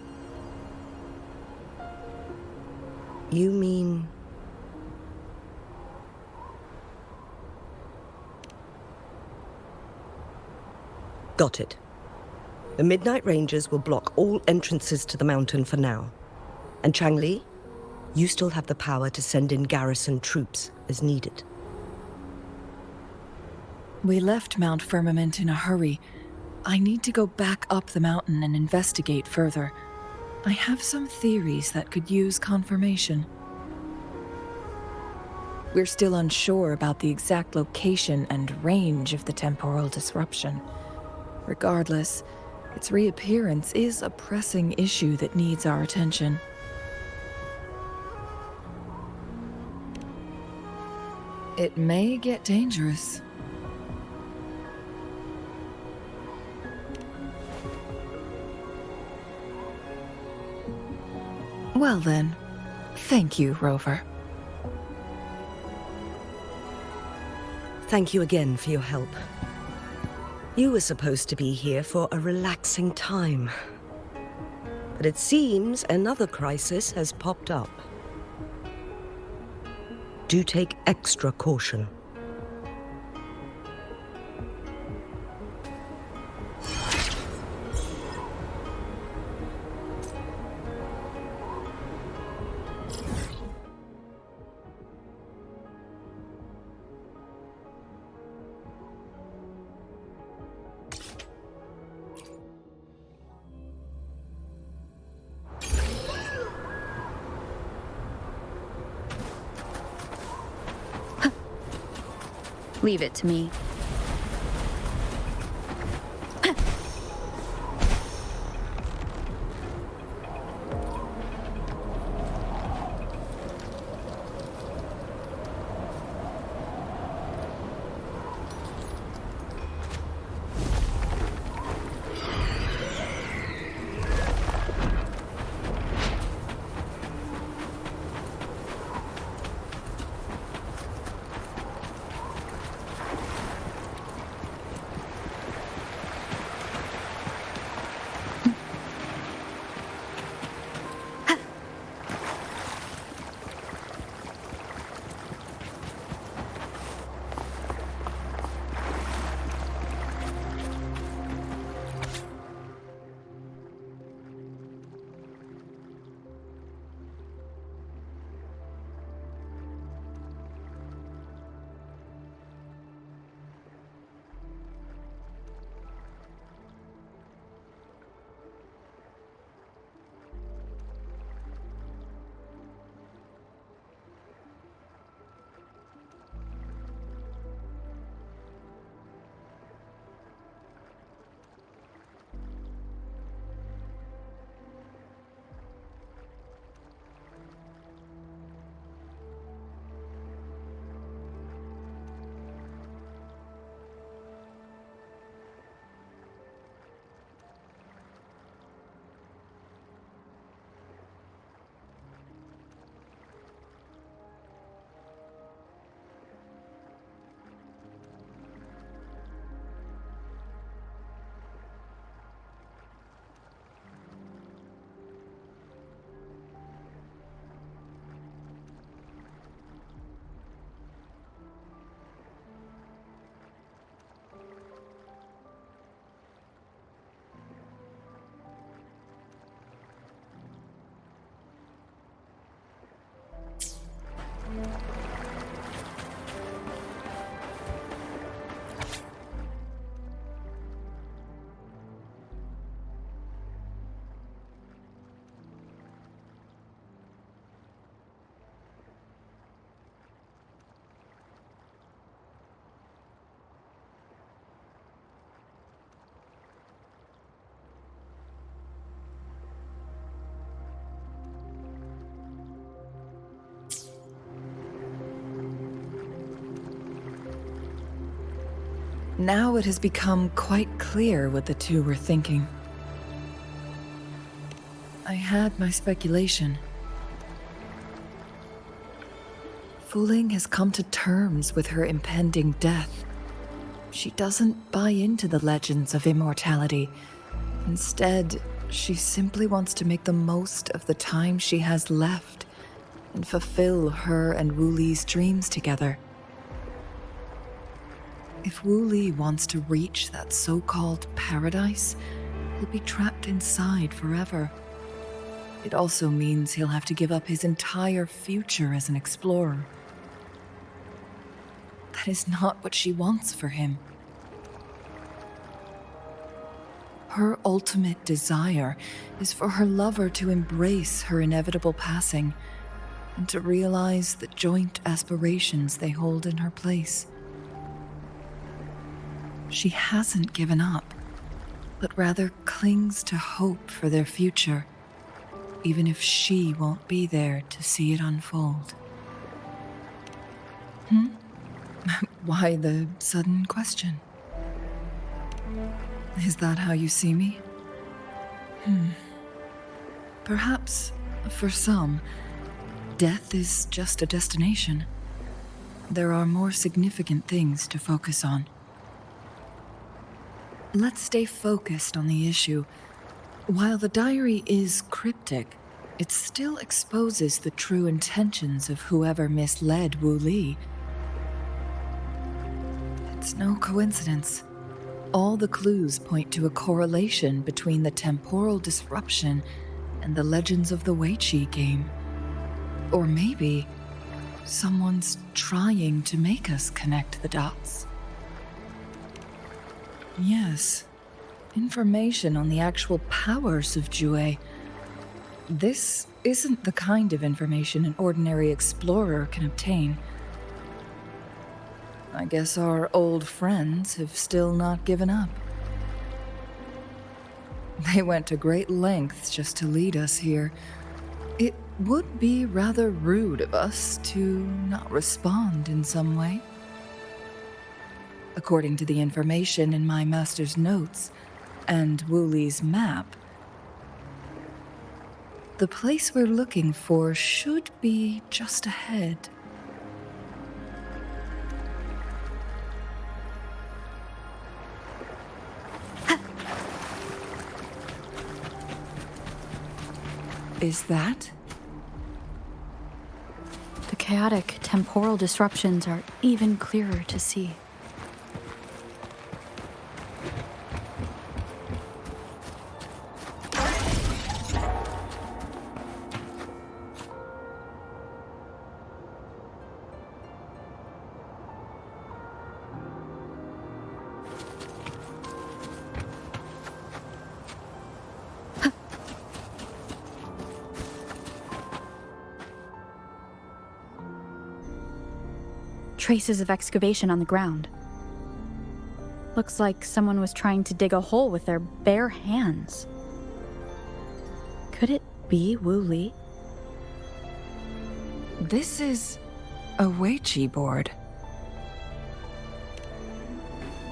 F: You mean... Got it. The Midnight Rangers will block all entrances to the mountain for now. And Changli, you still have the power to send in garrison troops as needed.
I: We left Mount Firmament in a hurry. I need to go back up the mountain and investigate further. I have some theories that could use confirmation. We're still unsure about the exact location and range of the temporal disruption. Regardless, its reappearance is a pressing issue that needs our attention. It may get dangerous. Well then, thank you, Rover.
F: Thank you again for your help. You were supposed to be here for a relaxing time. But it seems another crisis has popped up. Do take extra caution.
L: Leave it to me.
I: Now it has become quite clear what the two were thinking. I had my speculation. Fu Ling has come to terms with her impending death. She doesn't buy into the legends of immortality. Instead, she simply wants to make the most of the time she has left and fulfill her and Wu Li's dreams together. If Wu Li wants to reach that so-called paradise, he'll be trapped inside forever. It also means he'll have to give up his entire future as an explorer. That is not what she wants for him. Her ultimate desire is for her lover to embrace her inevitable passing and to realize the joint aspirations they hold in her place. She hasn't given up, but rather clings to hope for their future, even if she won't be there to see it unfold. Why the sudden question? Is that how you see me? Perhaps, for some, death is just a destination. There are more significant things to focus on. Let's stay focused on the issue. While the diary is cryptic, it still exposes the true intentions of whoever misled Wu Li. It's no coincidence. All the clues point to a correlation between the temporal disruption and the legends of the Weiqi game. Or maybe someone's trying to make us connect the dots. Yes, information on the actual powers of Jue. This isn't the kind of information an ordinary explorer can obtain. I guess our old friends have still not given up. They went to great lengths just to lead us here. It would be rather rude of us to not respond in some way. According to the information in my master's notes and Wu Li's map, the place we're looking for should be just ahead. Is that?
H: The chaotic temporal disruptions are even clearer to see. Traces of excavation on the ground. Looks like someone was trying to dig a hole with their bare hands. Could it be Wu Li?
I: This is a Weiqi board.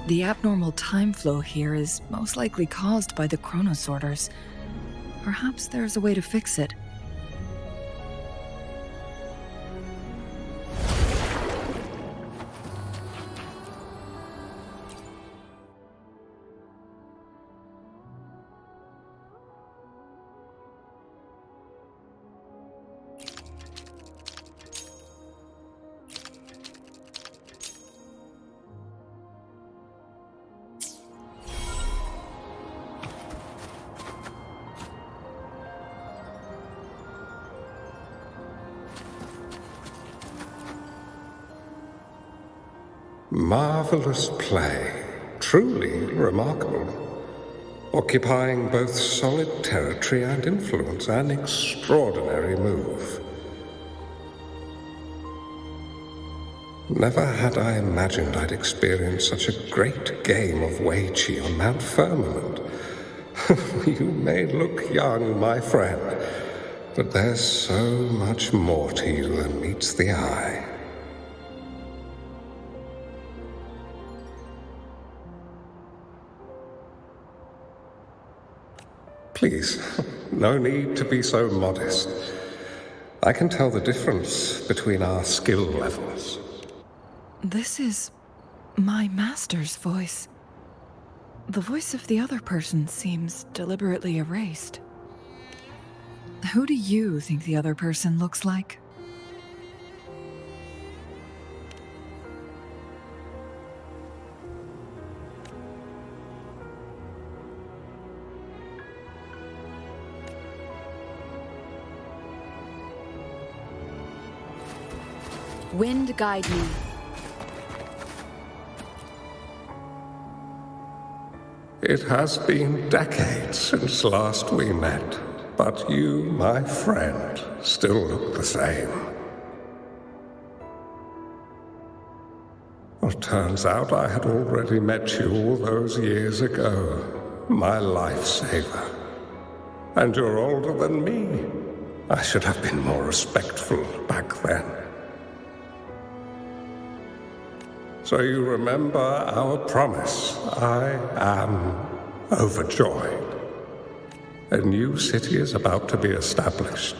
I: The abnormal time flow here is most likely caused by the chronosorters. Perhaps there's a way to fix it.
M: Marvelous play, truly remarkable, occupying both solid territory and influence, an extraordinary move. Never had I imagined I'd experience such a great game of Weiqi on Mount Firmament. You may look young, my friend, but there's so much more to you than meets the eye. Please, no need to be so modest. I can tell the difference between our skill levels.
I: This is my master's voice. The voice of the other person seems deliberately erased. Who do you think the other person looks like?
L: Wind guide me.
M: It has been decades since last we met, but you, my friend, still look the same. Well, turns out I had already met you all those years ago, my lifesaver. And you're older than me. I should have been more respectful back then. So you remember our promise. I am overjoyed. A new city is about to be established.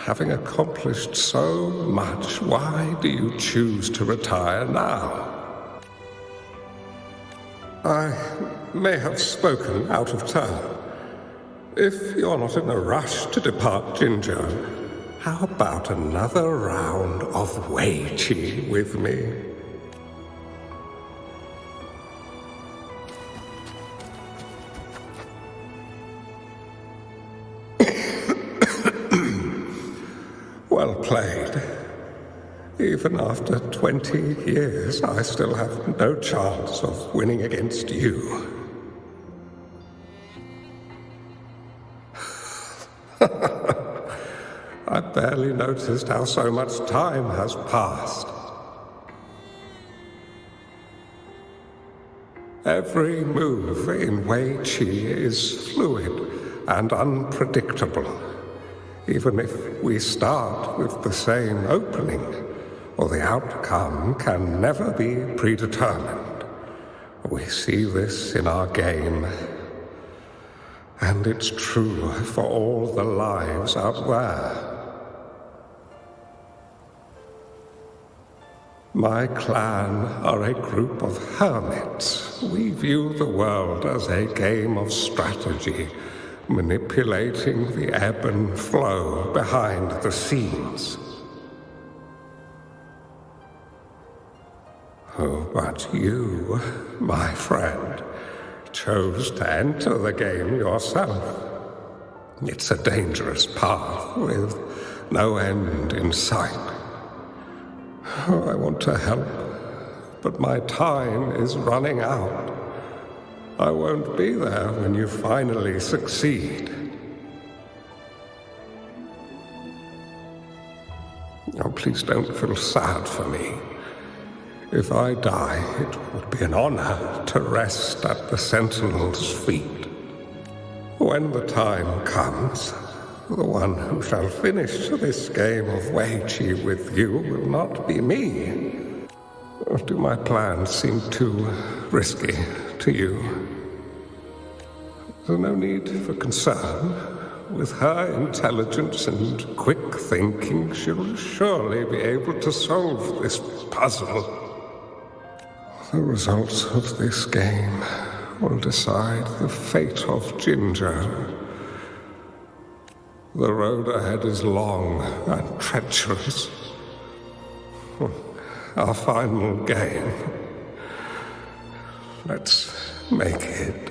M: Having accomplished so much, why do you choose to retire now? I may have spoken out of turn. If you're not in a rush to depart Jinjo, how about another round of Wei Qi with me? Well played. Even after 20 years, I still have no chance of winning against you. I barely noticed how so much time has passed. Every move in Wei Qi is fluid and unpredictable. Even if we start with the same opening, or the outcome can never be predetermined. We see this in our game, and it's true for all the lives out there. My clan are a group of hermits. We view the world as a game of strategy, manipulating the ebb and flow behind the scenes. Oh, but you, my friend, chose to enter the game yourself. It's a dangerous path with no end in sight. Oh, I want to help, but my time is running out. I won't be there when you finally succeed. Oh, please don't feel sad for me. If I die, it would be an honor to rest at the Sentinel's feet. When the time comes, the one who shall finish this game of Wei Qi with you will not be me. Or do my plans seem too risky to you? There's no need for concern. With her intelligence and quick thinking, she'll surely be able to solve this puzzle. The results of this game will decide the fate of Jinjo. The road ahead is long and treacherous. Our final game. Let's make it.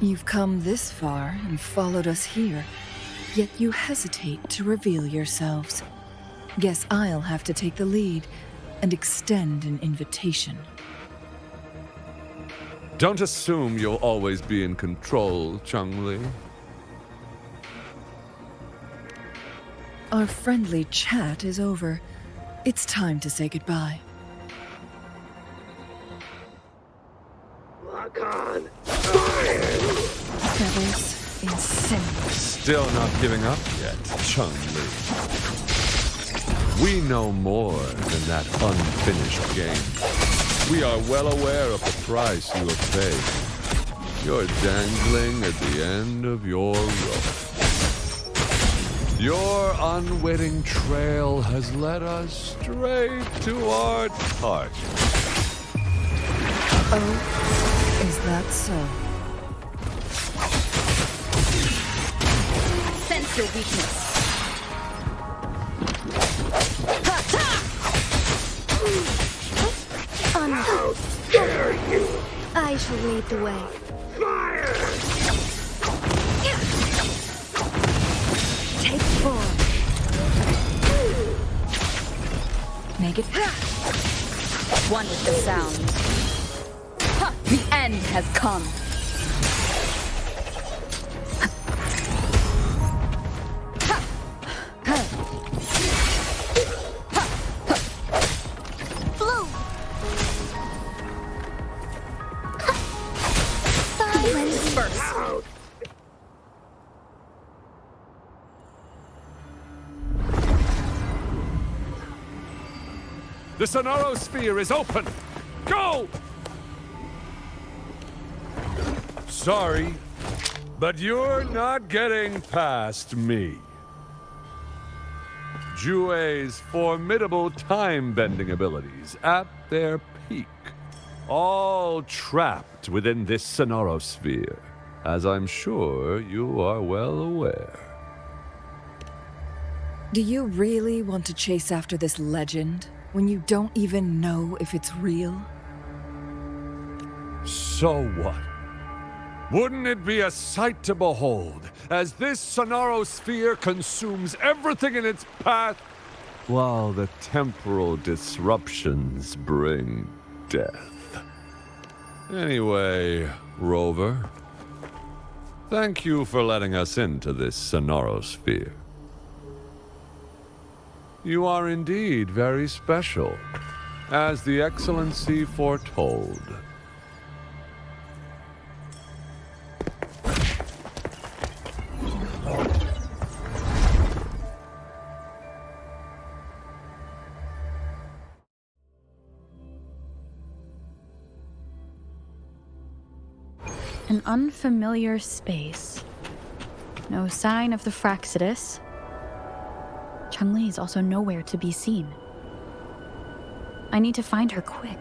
I: You've come this far and followed us here, yet you hesitate to reveal yourselves. Guess I'll have to take the lead and extend an invitation.
N: Don't assume you'll always be in control, Changli.
I: Our friendly chat is over. It's time to say goodbye.
M: Lock on.
I: Feathers in sin.
N: Still not giving up yet, Changli. We know more than that unfinished game. We are well aware of the price you have paid. You're dangling at the end of your rope. Your unwitting trail has led us straight to our target.
I: Oh, is that so?
L: I sense your weakness.
E: How dare you! I shall lead the way.
M: Fire!
I: Take form. Make it
L: One with the sound. Ha! The end has come.
E: Blow! Silence
L: First.
N: The Sonoro Sphere is open! Go! Sorry, but you're not getting past me. Jue's formidable time-bending abilities at their peak, all trapped within this Sonoro Sphere, as I'm sure you are well aware.
I: Do you really want to chase after this legend when you don't even know if it's real?
N: So what? Wouldn't it be a sight to behold, as this Sonoro Sphere consumes everything in its path, while the temporal disruptions bring death? Anyway, Rover, thank you for letting us into this Sonoro Sphere. You are indeed very special, as the Excellency foretold.
H: An unfamiliar space. No sign of the Fraxidus. Changli is also nowhere to be seen. I need to find her quick.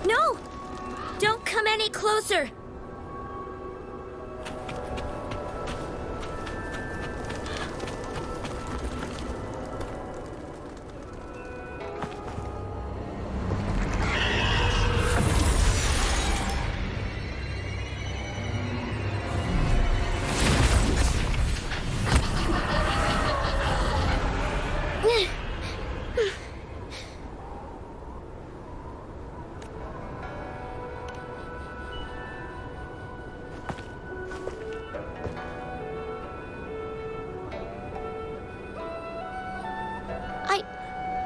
D: No! Don't come any closer!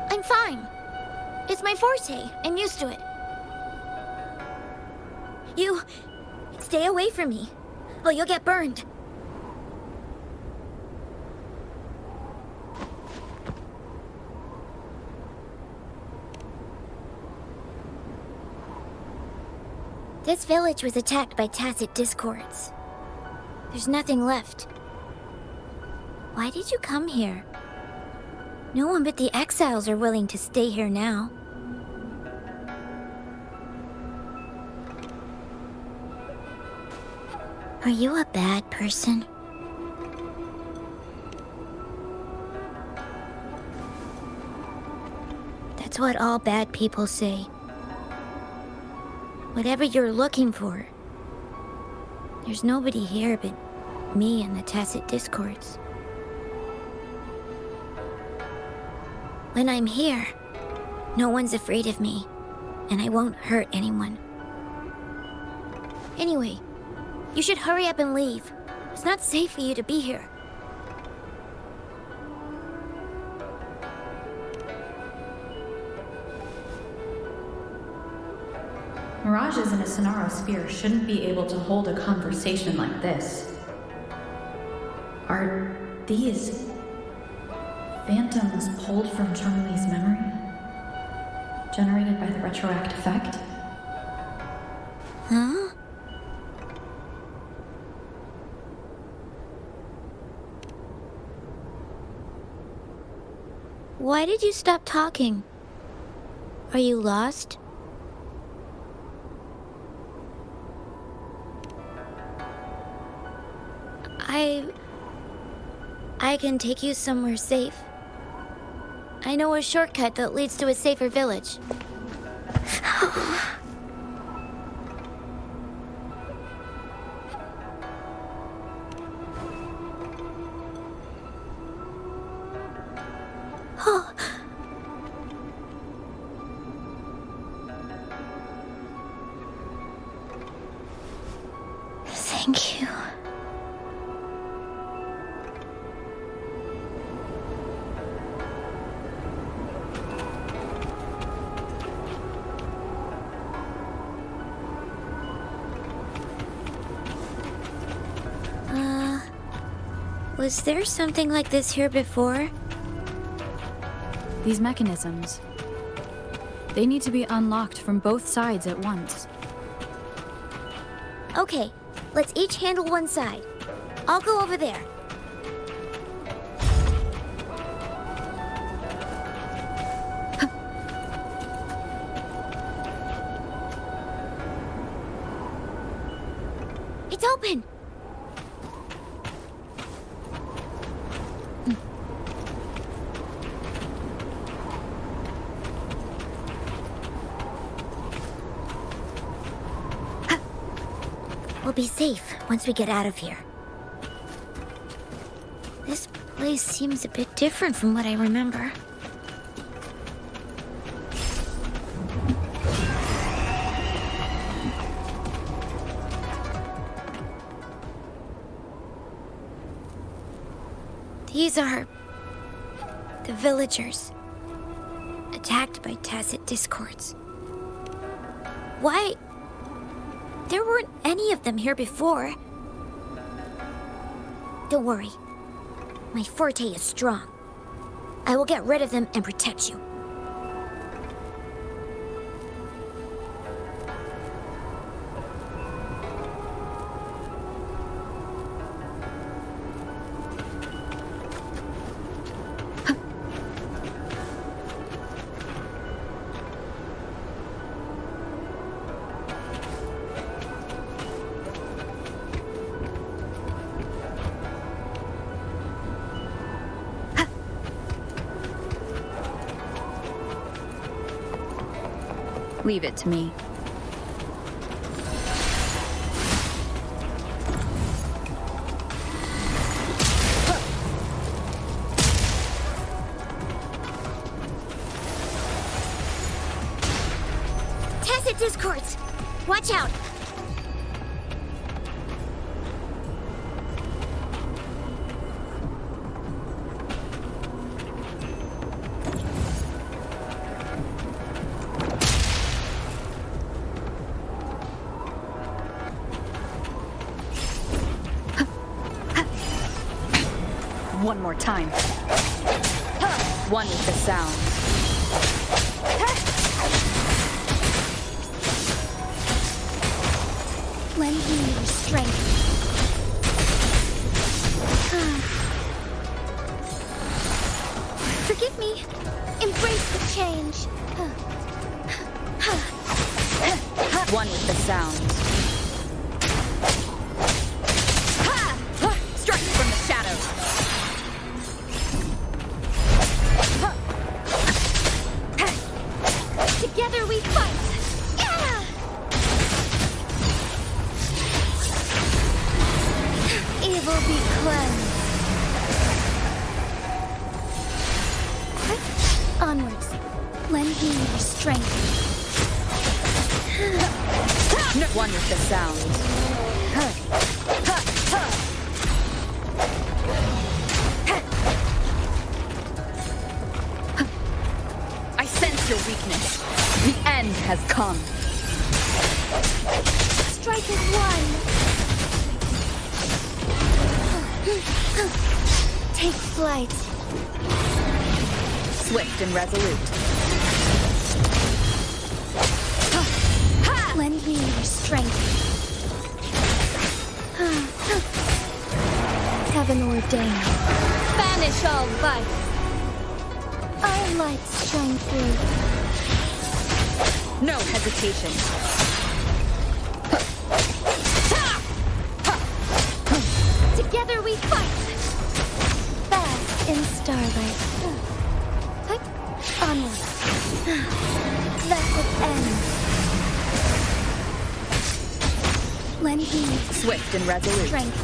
E: I'm fine. It's my forte. I'm used to it.
D: You... stay away from me, or you'll get burned. This village was attacked by tacit discords. There's nothing left. Why did you come here? No one but the exiles are willing to stay here now.
E: Are you a bad person? That's what all bad people say. Whatever you're looking for, there's nobody here but me and the tacit discords. When I'm here, no one's afraid of me, and I won't hurt anyone. Anyway, you should hurry up and leave. It's not safe for you to be here.
G: Mirages in a Sonaro sphere shouldn't be able to hold a conversation like this. Are these phantoms pulled from Changli's memory? Generated by the retroact effect?
E: Huh? Why did you stop talking? Are you lost? I can take you somewhere safe. I know a shortcut that leads to a safer village. Thank you. Was there something like this here before?
H: These mechanisms, they need to be unlocked from both sides at once.
E: Okay, let's each handle one side. I'll go over there. It's open! We'll be safe once we get out of here. This place seems a bit different from what I remember. These are the villagers, attacked by tacit discords. Why? There weren't any of them here before. Don't worry. My forte is strong. I will get rid of them and protect you.
L: Leave it to me.
E: Tacit discords! Watch out!
L: One more time. One with the sound.
E: Lend me your strength. Forgive me. Embrace the change.
L: One with the sound.
E: strength.
L: One with the sound. I sense your weakness. The end has come.
E: Strike as one. Take flight.
L: Swift and resolute.
E: Lend me your strength. Heaven ordained. Banish all vice. Our lights shine through.
L: No hesitation.
E: Together we fight. Fast in starlight. Onward. That would end. Lend me
L: Swift and resolute.
E: strength.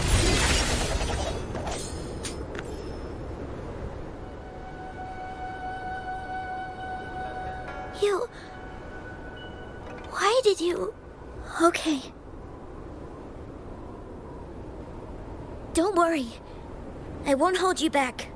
E: You... Why did you... Okay. Don't worry. I won't hold you back.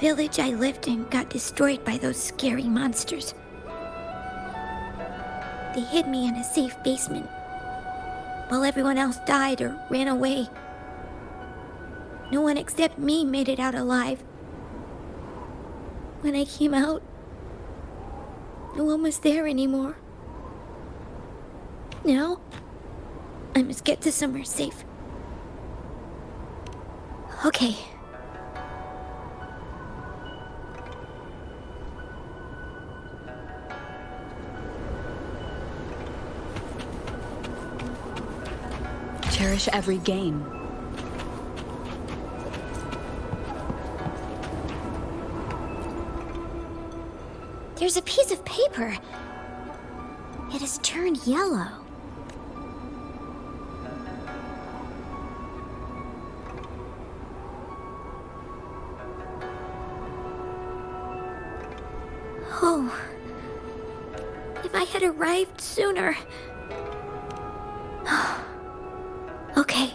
E: The village I lived in got destroyed by those scary monsters. They hid me in a safe basement, while everyone else died or ran away. No one except me made it out alive. When I came out, no one was there anymore. Now, I must get to somewhere safe. Okay.
L: Cherish every gain.
E: There's a piece of paper. It has turned yellow. Oh. If I had arrived sooner. Okay.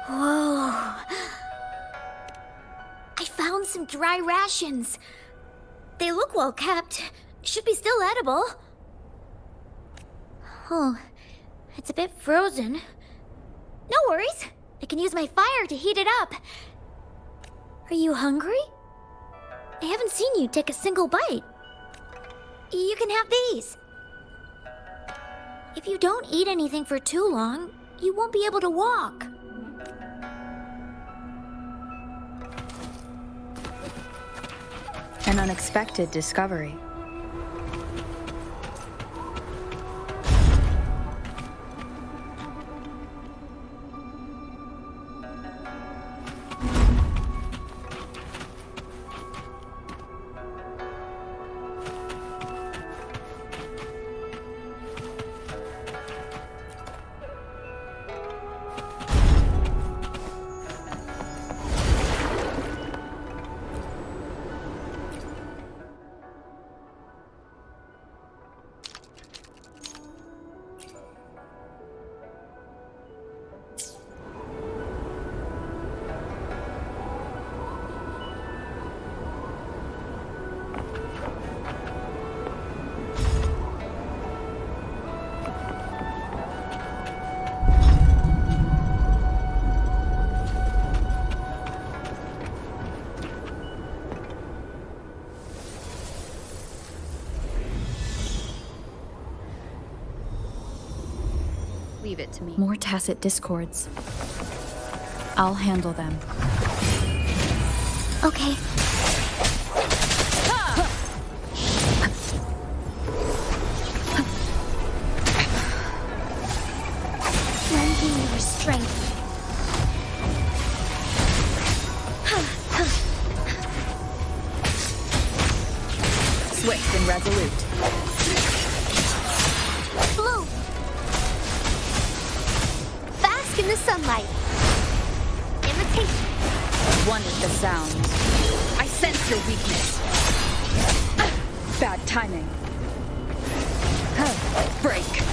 E: Whoa. I found some dry rations. They look well kept. Should be still edible. Oh, it's a bit frozen. No worries. I can use my fire to heat it up. Are you hungry? I haven't seen you take a single bite. You can have these. If you don't eat anything for too long, you won't be able to walk.
L: An unexpected discovery. Leave it to me.
H: More tacit discords. I'll handle them.
E: Okay. Lending your strength.
L: Swift and resolute.
E: Blue. Bask in the sunlight. Imitation.
L: One with the sound. I sense your weakness. Bad timing. Break.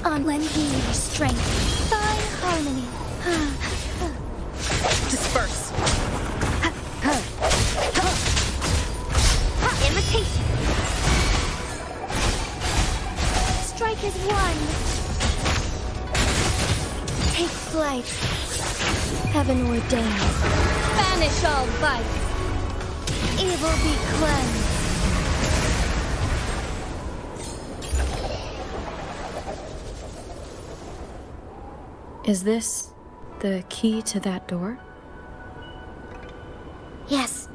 E: On lending your strength by harmony.
L: Disperse.
E: Imitation. Strike as one. Take flight. Heaven ordained. Banish all vice. Evil be cleansed.
H: Is this the key to that door?
E: Yes.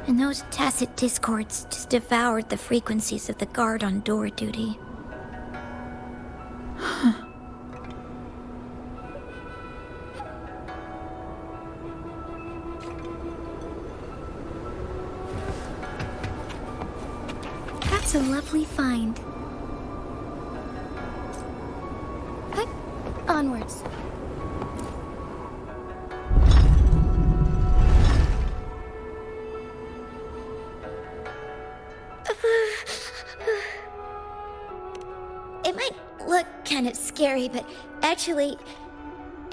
E: And those tacit discords just devoured the frequencies of the guard on door duty. That's a lovely find. But onwards. It might look kind of scary, but actually,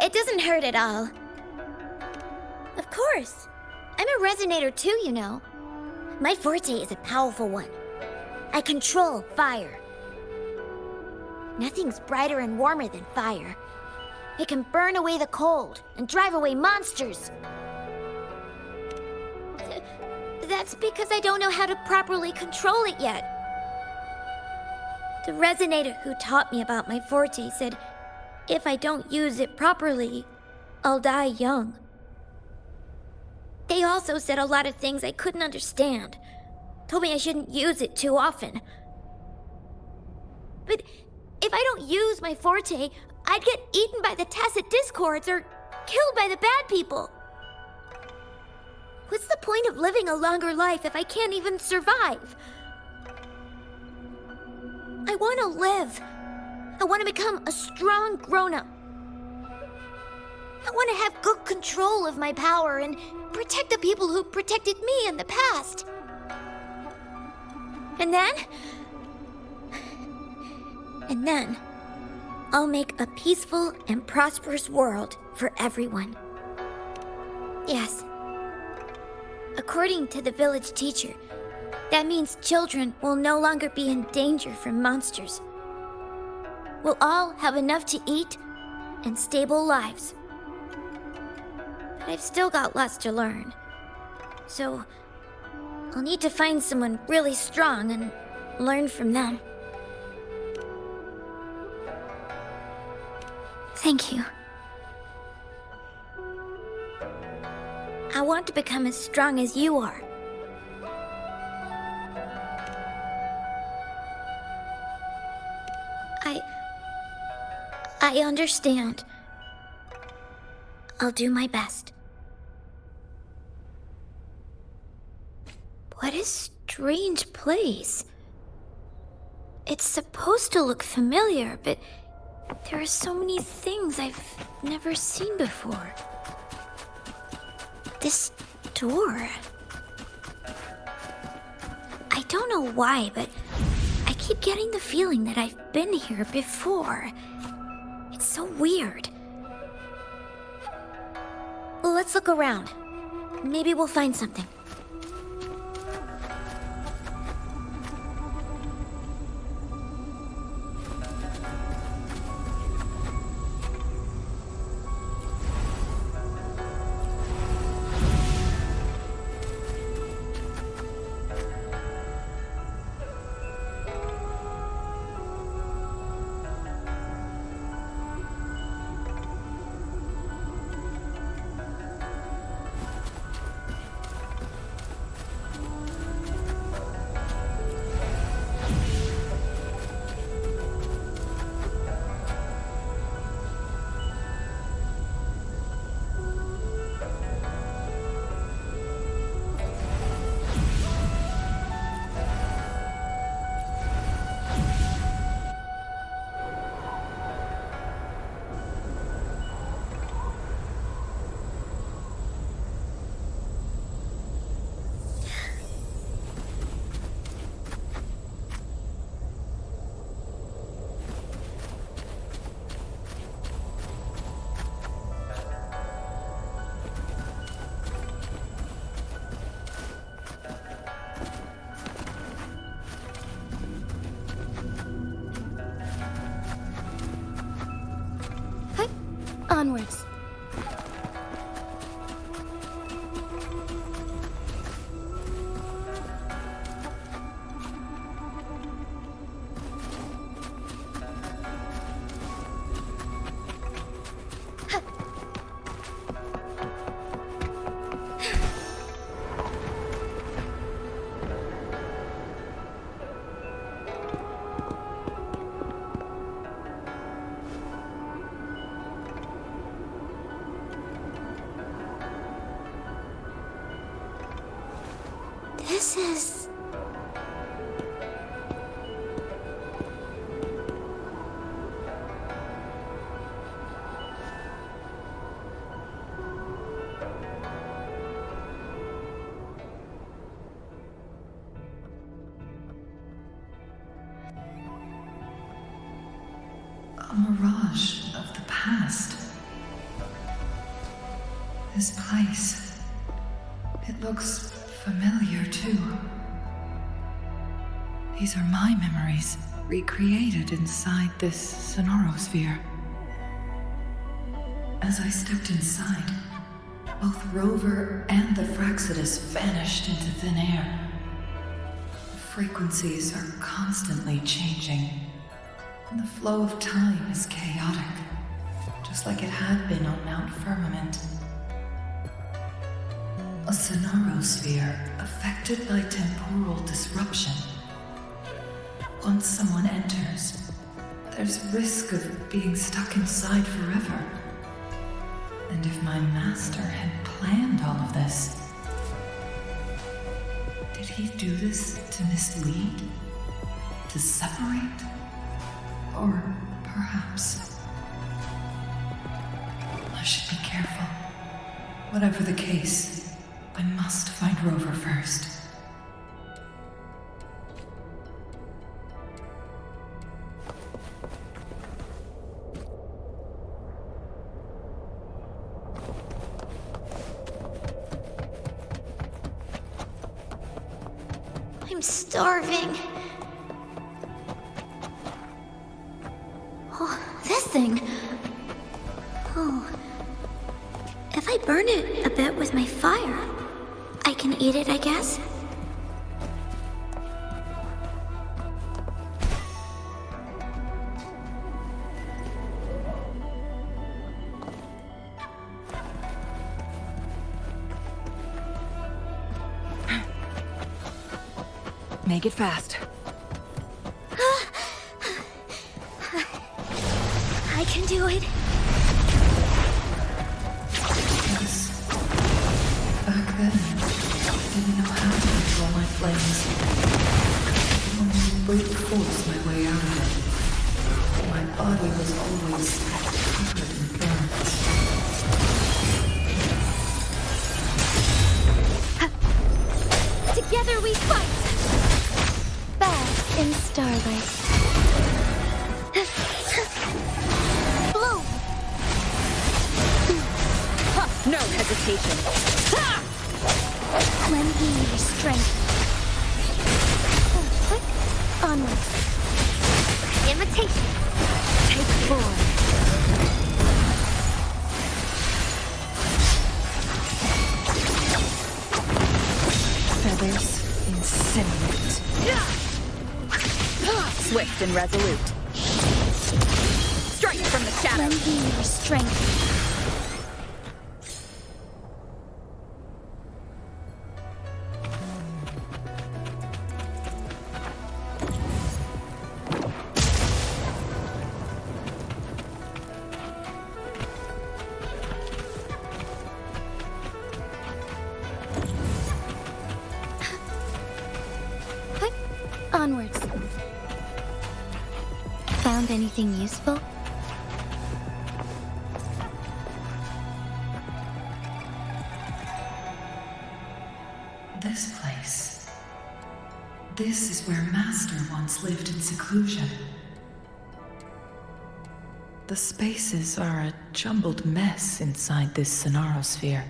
E: it doesn't hurt at all. Of course. I'm a resonator too, you know. My forte is a powerful one. I control fire. Nothing's brighter and warmer than fire. It can burn away the cold and drive away monsters. That's because I don't know how to properly control it yet. The resonator who taught me about my forte said, if I don't use it properly, I'll die young. They also said a lot of things I couldn't understand. Told me I shouldn't use it too often. But if I don't use my forte, I'd get eaten by the tacit discords or killed by the bad people. What's the point of living a longer life if I can't even survive? I want to live. I want to become a strong grown-up. I want to have good control of my power and protect the people who protected me in the past. And then, I'll make a peaceful and prosperous world for everyone. Yes. According to the village teacher, that means children will no longer be in danger from monsters. We'll all have enough to eat and stable lives. But I've still got lots to learn. So, I'll need to find someone really strong and learn from them. Thank you. I want to become as strong as you are. I understand. I'll do my best. What a strange place. It's supposed to look familiar, but there are so many things I've never seen before. This door. I don't know why, but I keep getting the feeling that I've been here before. It's so weird. Let's look around. Maybe we'll find something.
B: Onwards.
E: This is...
O: a mirage of the past. This place, it looks familiar too. These are my memories, recreated inside this sonorosphere. As I stepped inside, both Rover and the Fraxidus vanished into thin air. The frequencies are constantly changing, and the flow of time is chaotic, just like it had been on Mount Firmament. A sonorosphere affected by temporal disruption. Once someone enters, there's risk of being stuck inside forever. And if my master had planned all of this, did he do this to mislead? To separate? Or perhaps... I should be careful. Whatever the case, I must find Rover first.
E: I'm starving. Oh, this thing. Oh. If I burn it a bit with my fire, I can eat it, I guess?
I: Make it fast.
E: I can do it.
O: Yes. Back then, I didn't know how to control my flames. I only brute force my way out of it. My body was always covered in burns.
E: Together we fight! Bask in starlight. Blow!
L: No hesitation.
E: Lend me your strength. Onwards. Imitation. Take form.
I: Feathers incinerate.
L: Swift and resolute. Strike from the shadows.
E: Lend me your strength. Onwards. Found anything useful?
O: This place. This is where Master once lived in seclusion. The spaces are a jumbled mess inside this sonorosphere.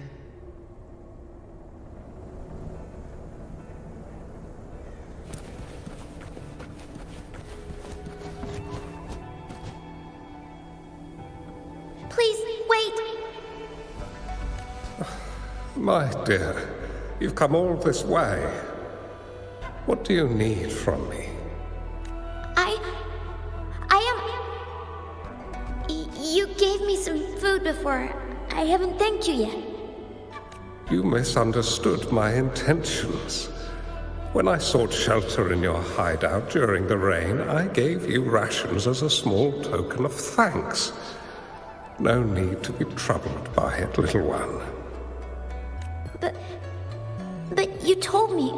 E: Please, wait!
M: My dear, you've come all this way. What do you need from me?
E: You gave me some food before. I haven't thanked you yet.
M: You misunderstood my intentions. When I sought shelter in your hideout during the rain, I gave you rations as a small token of thanks. No need to be troubled by it, little one.
E: But you told me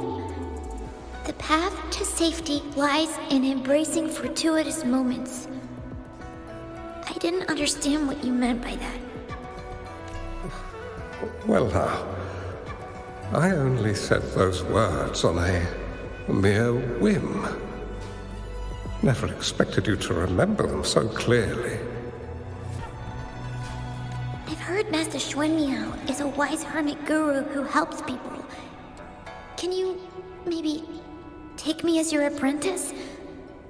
E: the path to safety lies in embracing fortuitous moments. I didn't understand what you meant by that.
M: Well now, I only said those words on a mere whim. Never expected you to remember them so clearly.
E: I've heard Master Xuanmiao is a wise hermit guru who helps people. Can you maybe take me as your apprentice?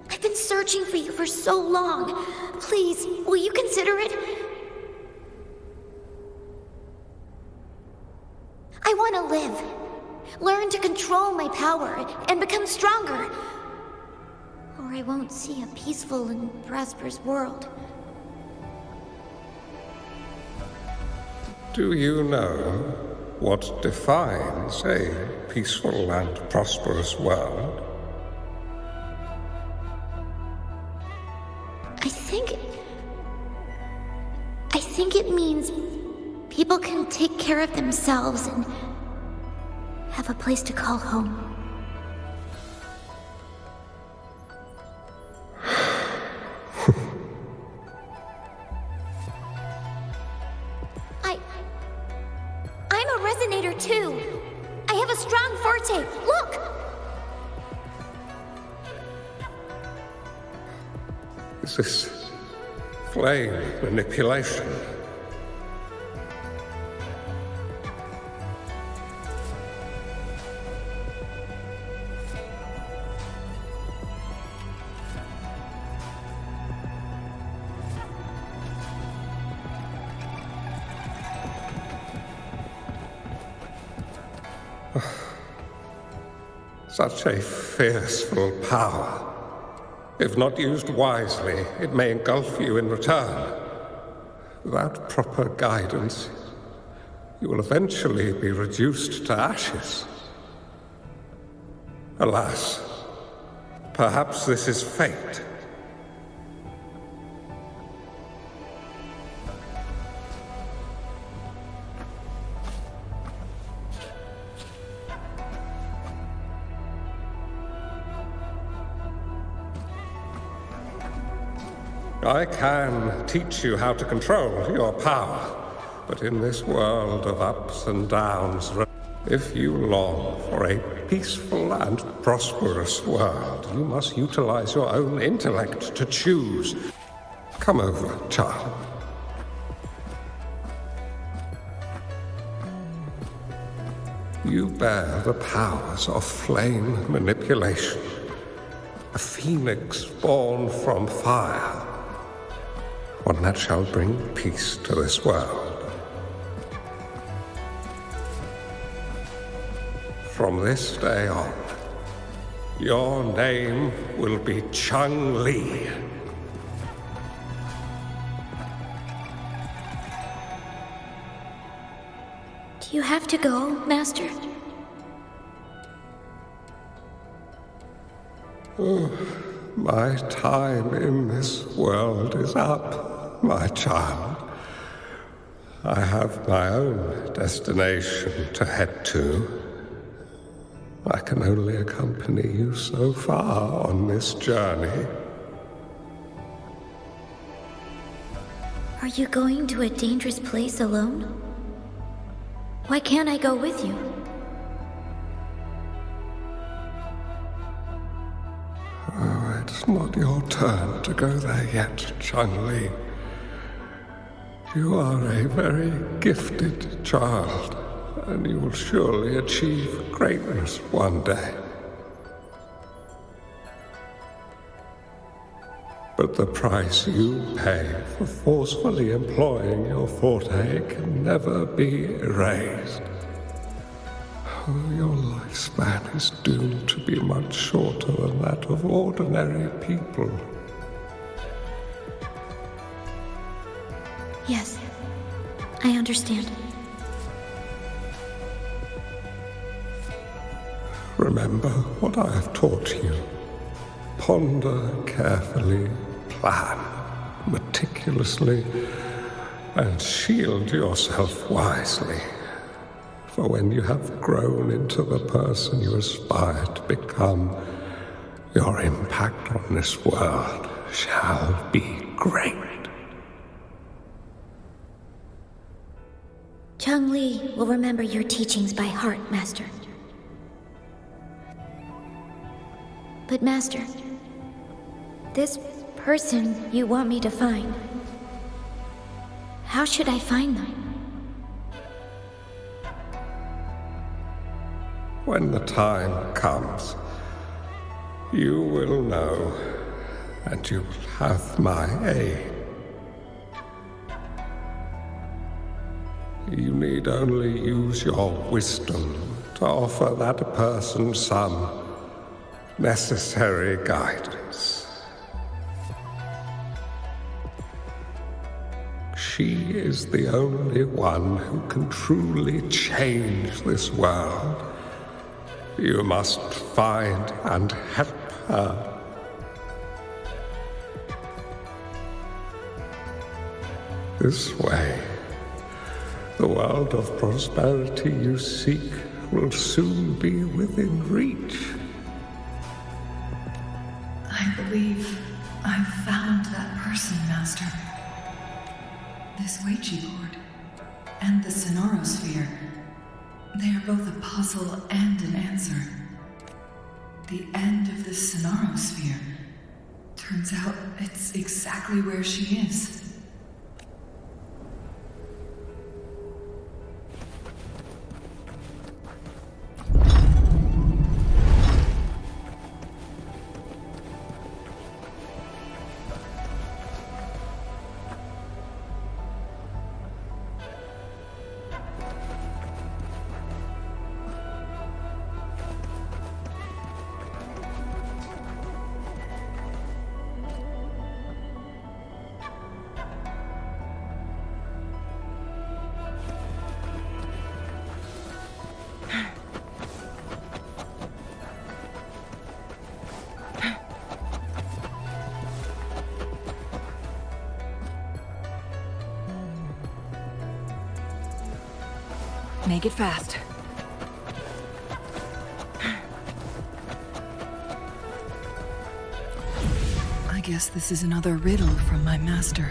E: I've been searching for you for so long. Please, will you consider it? I want to live. Learn to control my power and become stronger. Or I won't see a peaceful and prosperous world.
M: Do you know what defines a peaceful and prosperous world?
E: I think it means people can take care of themselves and have a place to call home. I'm a resonator too. I have a strong forte. Look!
M: Is this flame manipulation? Such a fearful power. If not used wisely, it may engulf you in return. Without proper guidance, you will eventually be reduced to ashes. Alas, perhaps this is fate. I can teach you how to control your power, but in this world of ups and downs, if you long for a peaceful and prosperous world, you must utilize your own intellect to choose. Come over, child. You bear the powers of flame manipulation, a phoenix born from fire. One that shall bring peace to this world. From this day on, your name will be Changli.
E: Do you have to go, Master?
M: Oh, my time in this world is up. My child, I have my own destination to head to. I can only accompany you so far on this journey.
E: Are you going to a dangerous place alone? Why can't I go with you?
M: Oh, it's not your turn to go there yet, Changli. You are a very gifted child, and you will surely achieve greatness one day. But the price you pay for forcefully employing your forte can never be erased. Your lifespan is doomed to be much shorter than that of ordinary people.
E: Yes, I understand.
M: Remember what I have taught you. Ponder carefully, plan meticulously, and shield yourself wisely. For when you have grown into the person you aspire to become, your impact on this world shall be great.
E: Changli will remember your teachings by heart, Master. But Master, this person you want me to find, how should I find them?
M: When the time comes, you will know, and you will have my aid. You need only use your wisdom to offer that person some necessary guidance. She is the only one who can truly change this world. You must find and help her. This way, the world of prosperity you seek will soon be within reach.
O: I believe I've found that person, Master. This Ouija board and the sonorosphere, they are both a puzzle and an answer. The end of the sonorosphere. Turns out it's exactly where she is.
I: Make it fast. I guess this is another riddle from my master.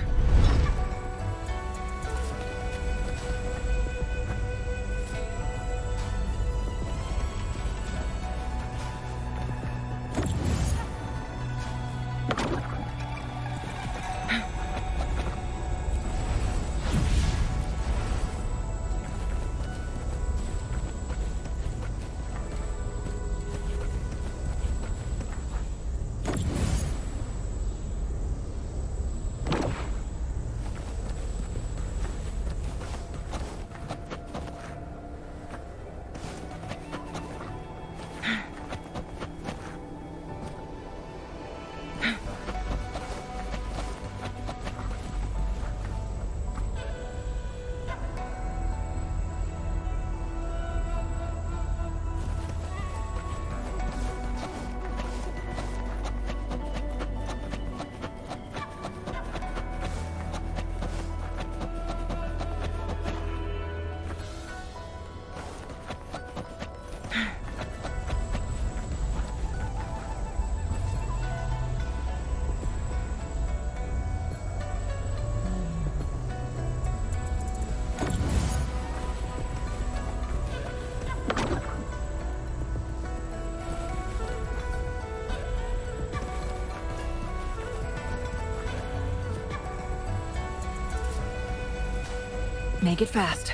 I: Make it fast.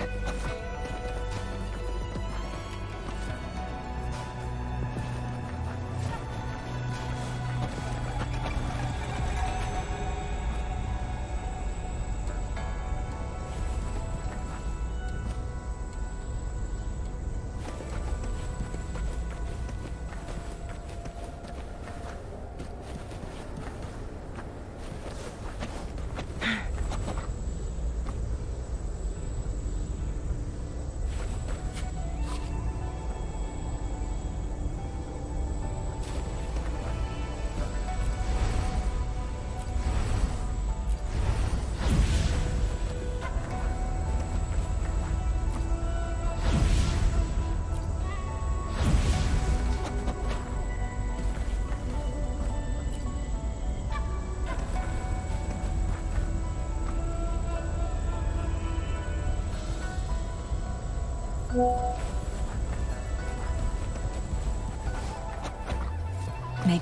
I: Make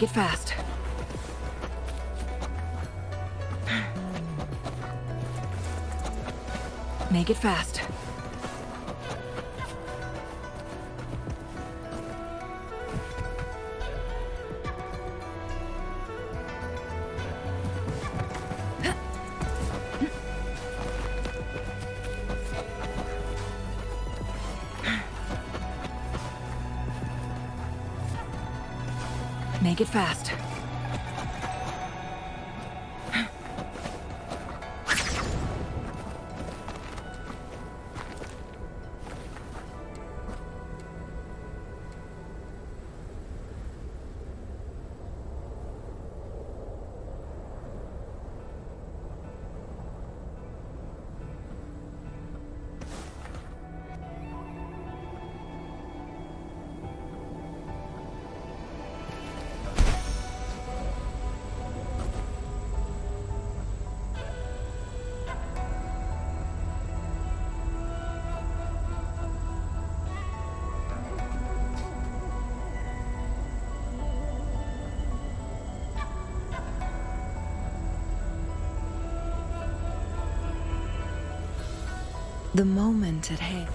I: it fast. Make it fast. Make it fast. The moment at hand.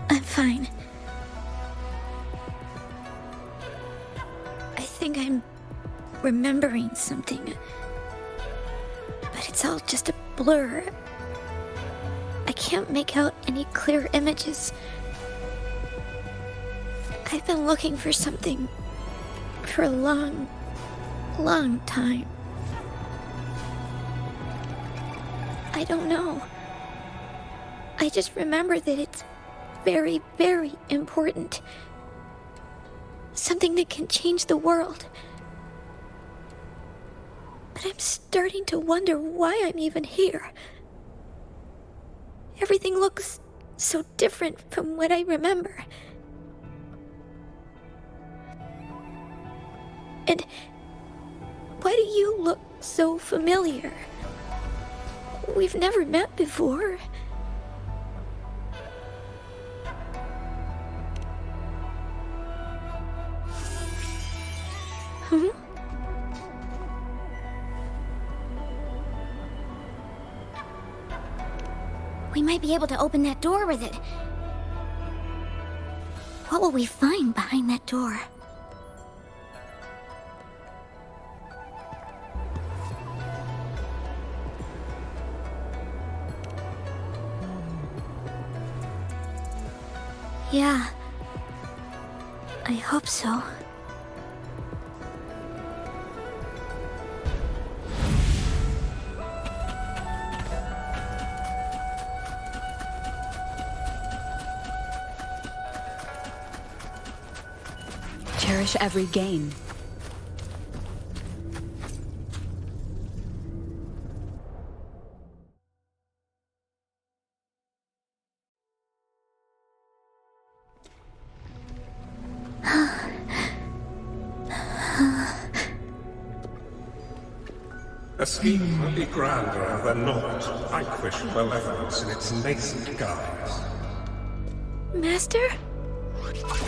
E: I'm fine. I think I'm remembering something, but it's all just a blur. I can't make out any clear images. I've been looking for something for a long, long time. I don't know. I just remember that it's very, very important. Something that can change the world. But I'm starting to wonder why I'm even here. Everything looks so different from what I remember. And why do you look so familiar? We've never met before. We might be able to open that door with it. What will we find behind that door? Yeah, I hope so.
L: Cherish every gain.
M: A scheme would be grander than not vanquish malevolence in its nascent guise.
B: Master?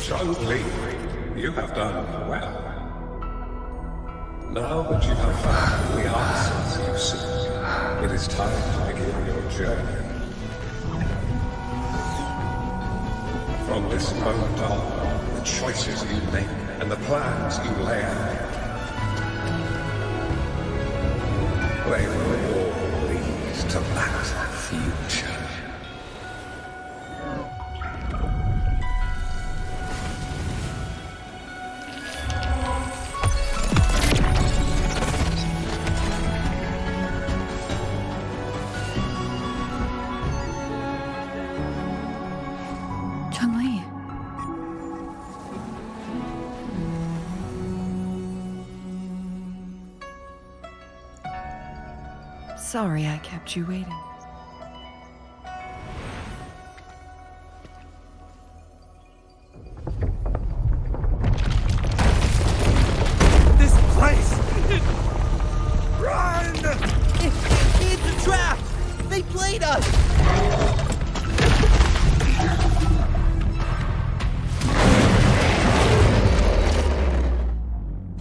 M: Changli, you have done well. Now that you have found the answers you seek, it is time to begin your journey. From this moment on, the choices you make and the plans you lay out, they will all lead to that future.
I: Changli. Sorry I kept you waiting.
C: This place! Run! It's a trap! They played us!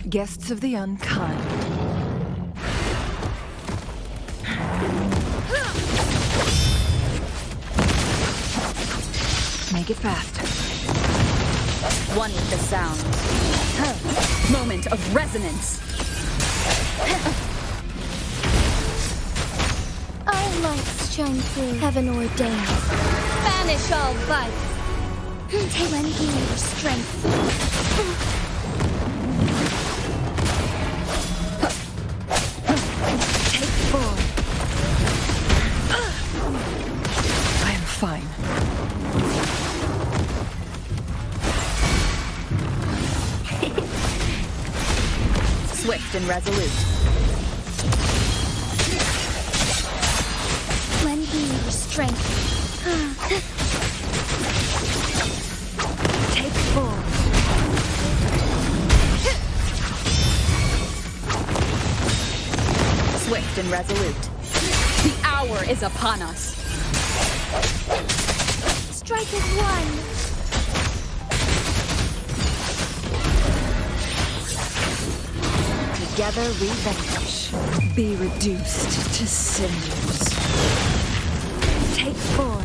I: Guests of the unkind. Make it fast.
L: One with the sound. Moment of resonance.
E: Our lights shine through.
B: Heaven ordained.
E: Banish all vice. Lend me your strength.
I: Take four. I am fine.
L: Swift and resolute.
E: Lend me your strength.
I: Take four.
L: Swift and resolute. The hour is upon us.
E: Strike as one.
I: Together we vanquish. Be reduced to cinders. Take four.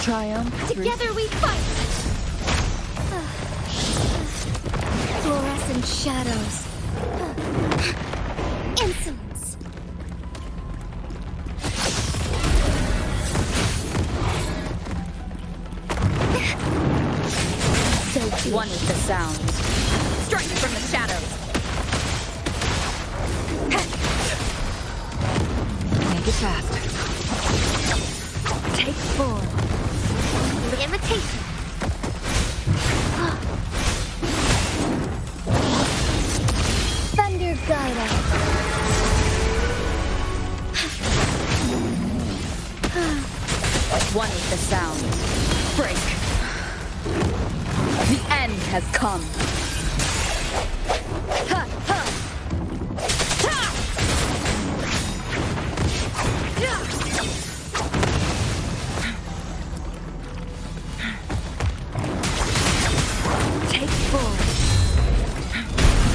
I: Triumph.
E: Together we fight. Fluorescent shadows. Insolence.
L: So one with the sound. Strike from the shadows.
I: Make it fast. Take four.
E: The imitation. Thunder guide us.
L: One with the sound. Break. The end has come. Ha, ha. Ha!
I: Take four.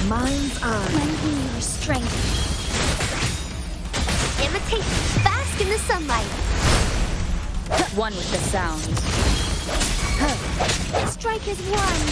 I: Mind's eye.
E: Lend me your strength. Imitation. Bask in the sunlight.
L: One with the sound.
E: Strike as one.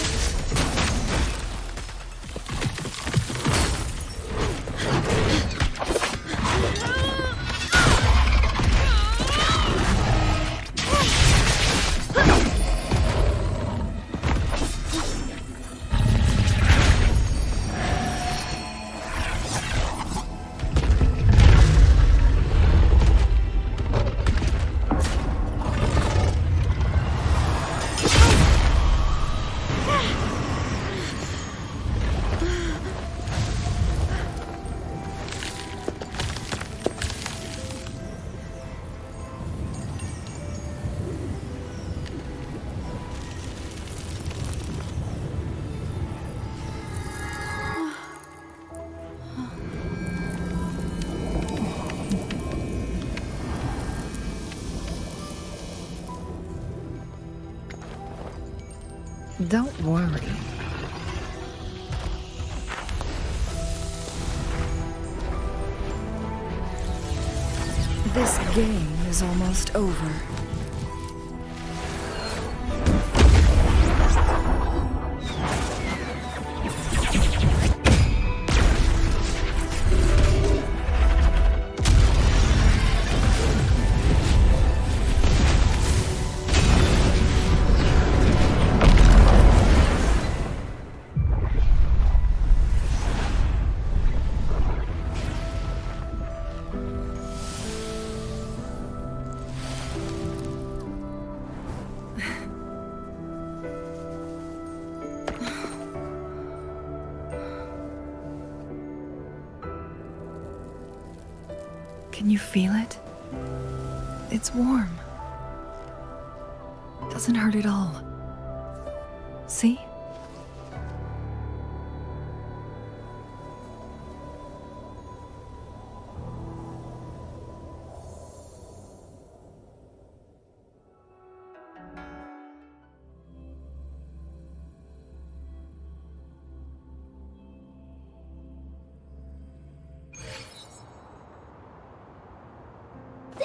I: Don't worry. This game is almost over. Can you feel it? It's warm. Doesn't hurt at all. See?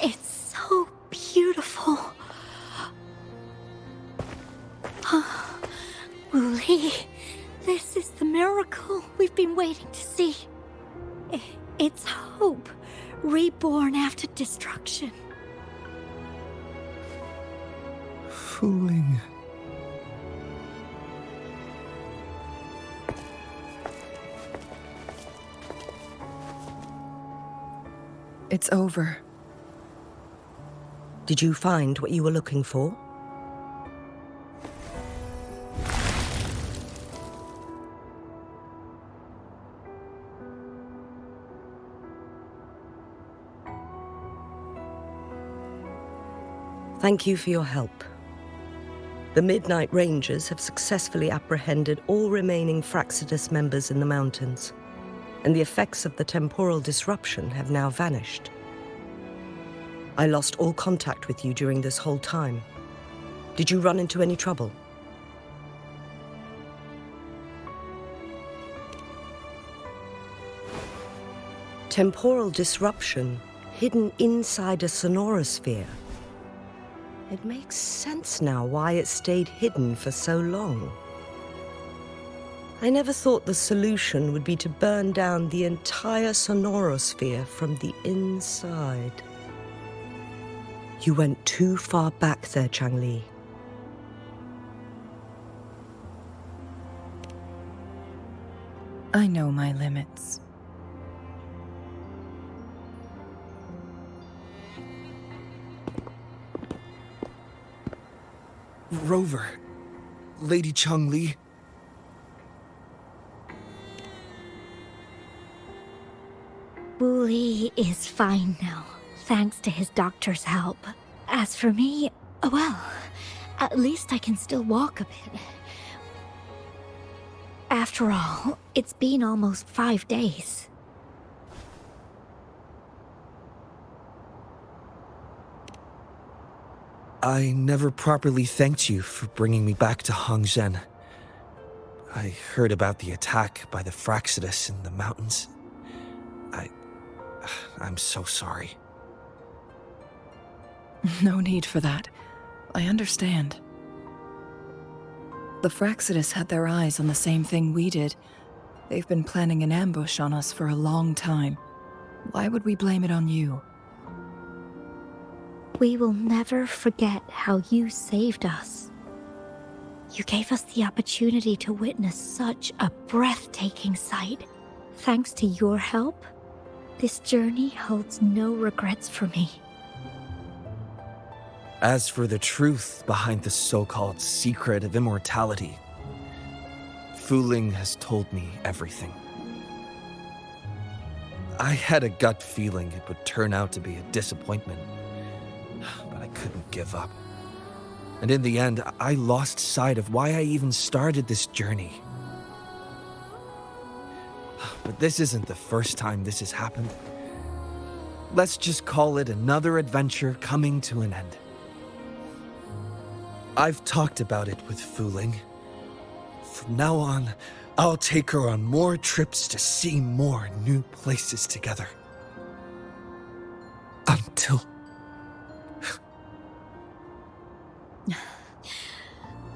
E: It's so beautiful. Wooly, this is the miracle we've been waiting to see. It's hope, reborn after destruction.
J: Fooling.
I: It's over.
F: Did you find what you were looking for? Thank you for your help. The Midnight Rangers have successfully apprehended all remaining Fraxidus members in the mountains, and the effects of the temporal disruption have now vanished. I lost all contact with you during this whole time. Did you run into any trouble? Temporal disruption hidden inside a sonorosphere. It makes sense now why it stayed hidden for so long. I never thought the solution would be to burn down the entire sonorosphere from the inside. You went too far back there, Changli.
I: I know my limits.
J: Rover. Lady Changli.
E: Wooly is fine now, thanks to his doctor's help. As for me, well, at least I can still walk a bit. After all, it's been almost 5 days.
J: I never properly thanked you for bringing me back to Hongzhen. I heard about the attack by the Fraxidus in the mountains. I'm so sorry.
I: No need for that. I understand. The Fraxidus had their eyes on the same thing we did. They've been planning an ambush on us for a long time. Why would we blame it on you?
E: We will never forget how you saved us. You gave us the opportunity to witness such a breathtaking sight. Thanks to your help, this journey holds no regrets for me.
C: As for the truth behind the so-called secret of immortality, Fuling has told me everything. I had a gut feeling it would turn out to be a disappointment, but I couldn't give up. And in the end, I lost sight of why I even started this journey. But this isn't the first time this has happened. Let's just call it another adventure coming to an end. I've talked about it with Fuling,
J: From now on, I'll take her on more trips to see more new places together.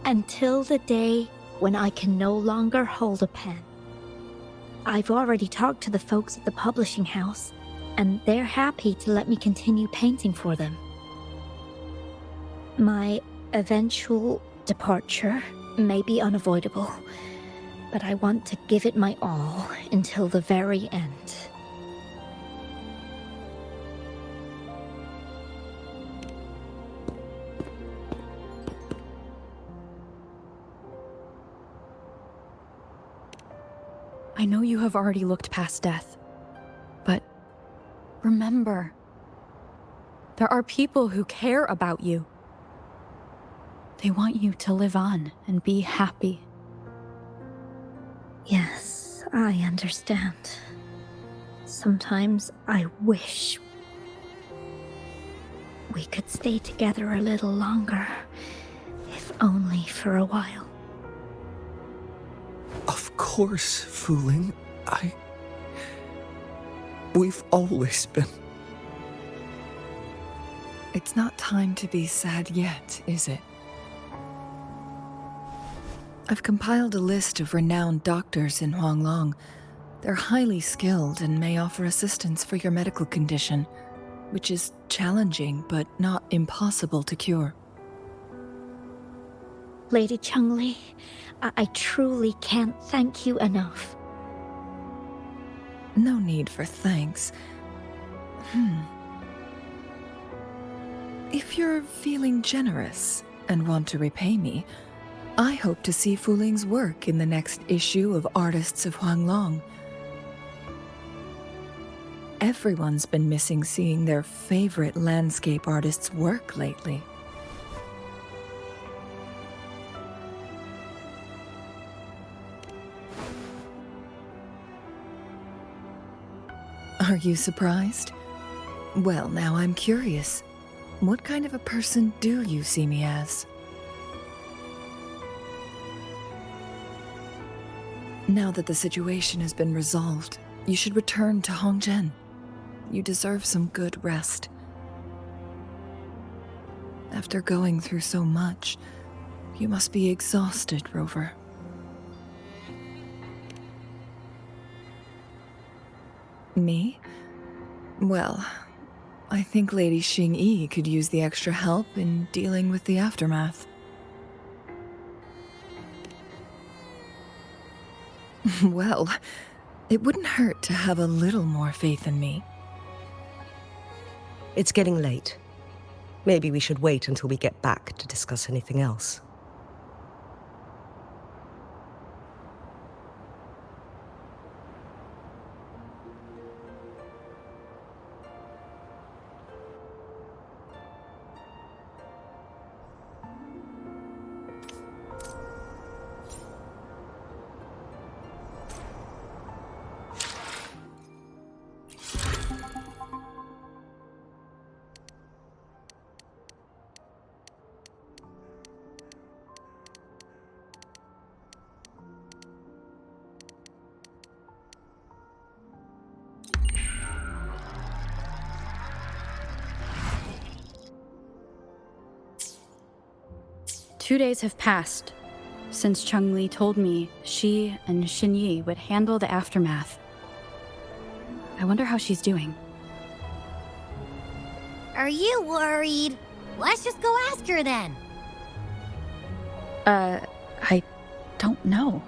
E: Until the day when I can no longer hold a pen. I've already talked to the folks at the publishing house, and they're happy to let me continue painting for them. My eventual departure may be unavoidable, but I want to give it my all until the very end.
H: I know you have already looked past death, but remember, there are people who care about you. They want you to live on and be happy.
E: Yes, I understand. Sometimes I wish we could stay together a little longer, if only for a while.
J: Of course, Fooling. We've always been...
I: It's not time to be sad yet, is it? I've compiled a list of renowned doctors in Huanglong. They're highly skilled and may offer assistance for your medical condition, which is challenging but not impossible to cure.
E: Lady Changli, I truly can't thank you enough.
I: No need for thanks. If you're feeling generous and want to repay me, I hope to see Fuling's work in the next issue of Artists of Huanglong. Everyone's been missing seeing their favorite landscape artists work lately. Are you surprised? Well, now I'm curious. What kind of a person do you see me as? Now that the situation has been resolved, you should return to Hongzhen. You deserve some good rest. After going through so much, you must be exhausted, Rover. Me? Well, I think Lady Xingyi could use the extra help in dealing with the aftermath. Well, it wouldn't hurt to have a little more faith in me.
F: It's getting late. Maybe we should wait until we get back to discuss anything else.
H: Two days have passed since Changli told me she and Xingyi would handle the aftermath. I wonder how she's doing.
D: Are you worried? Let's just go ask her then.
H: I don't know.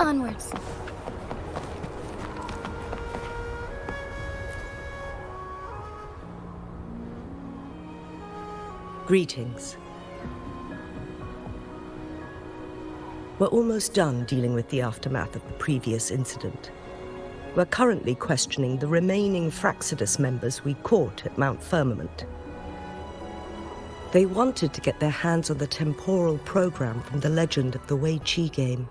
B: Onwards.
F: Greetings. We're almost done dealing with the aftermath of the previous incident. We're currently questioning the remaining Fraxidus members we caught at Mount Firmament. They wanted to get their hands on the temporal program from the legend of the Wei Qi game,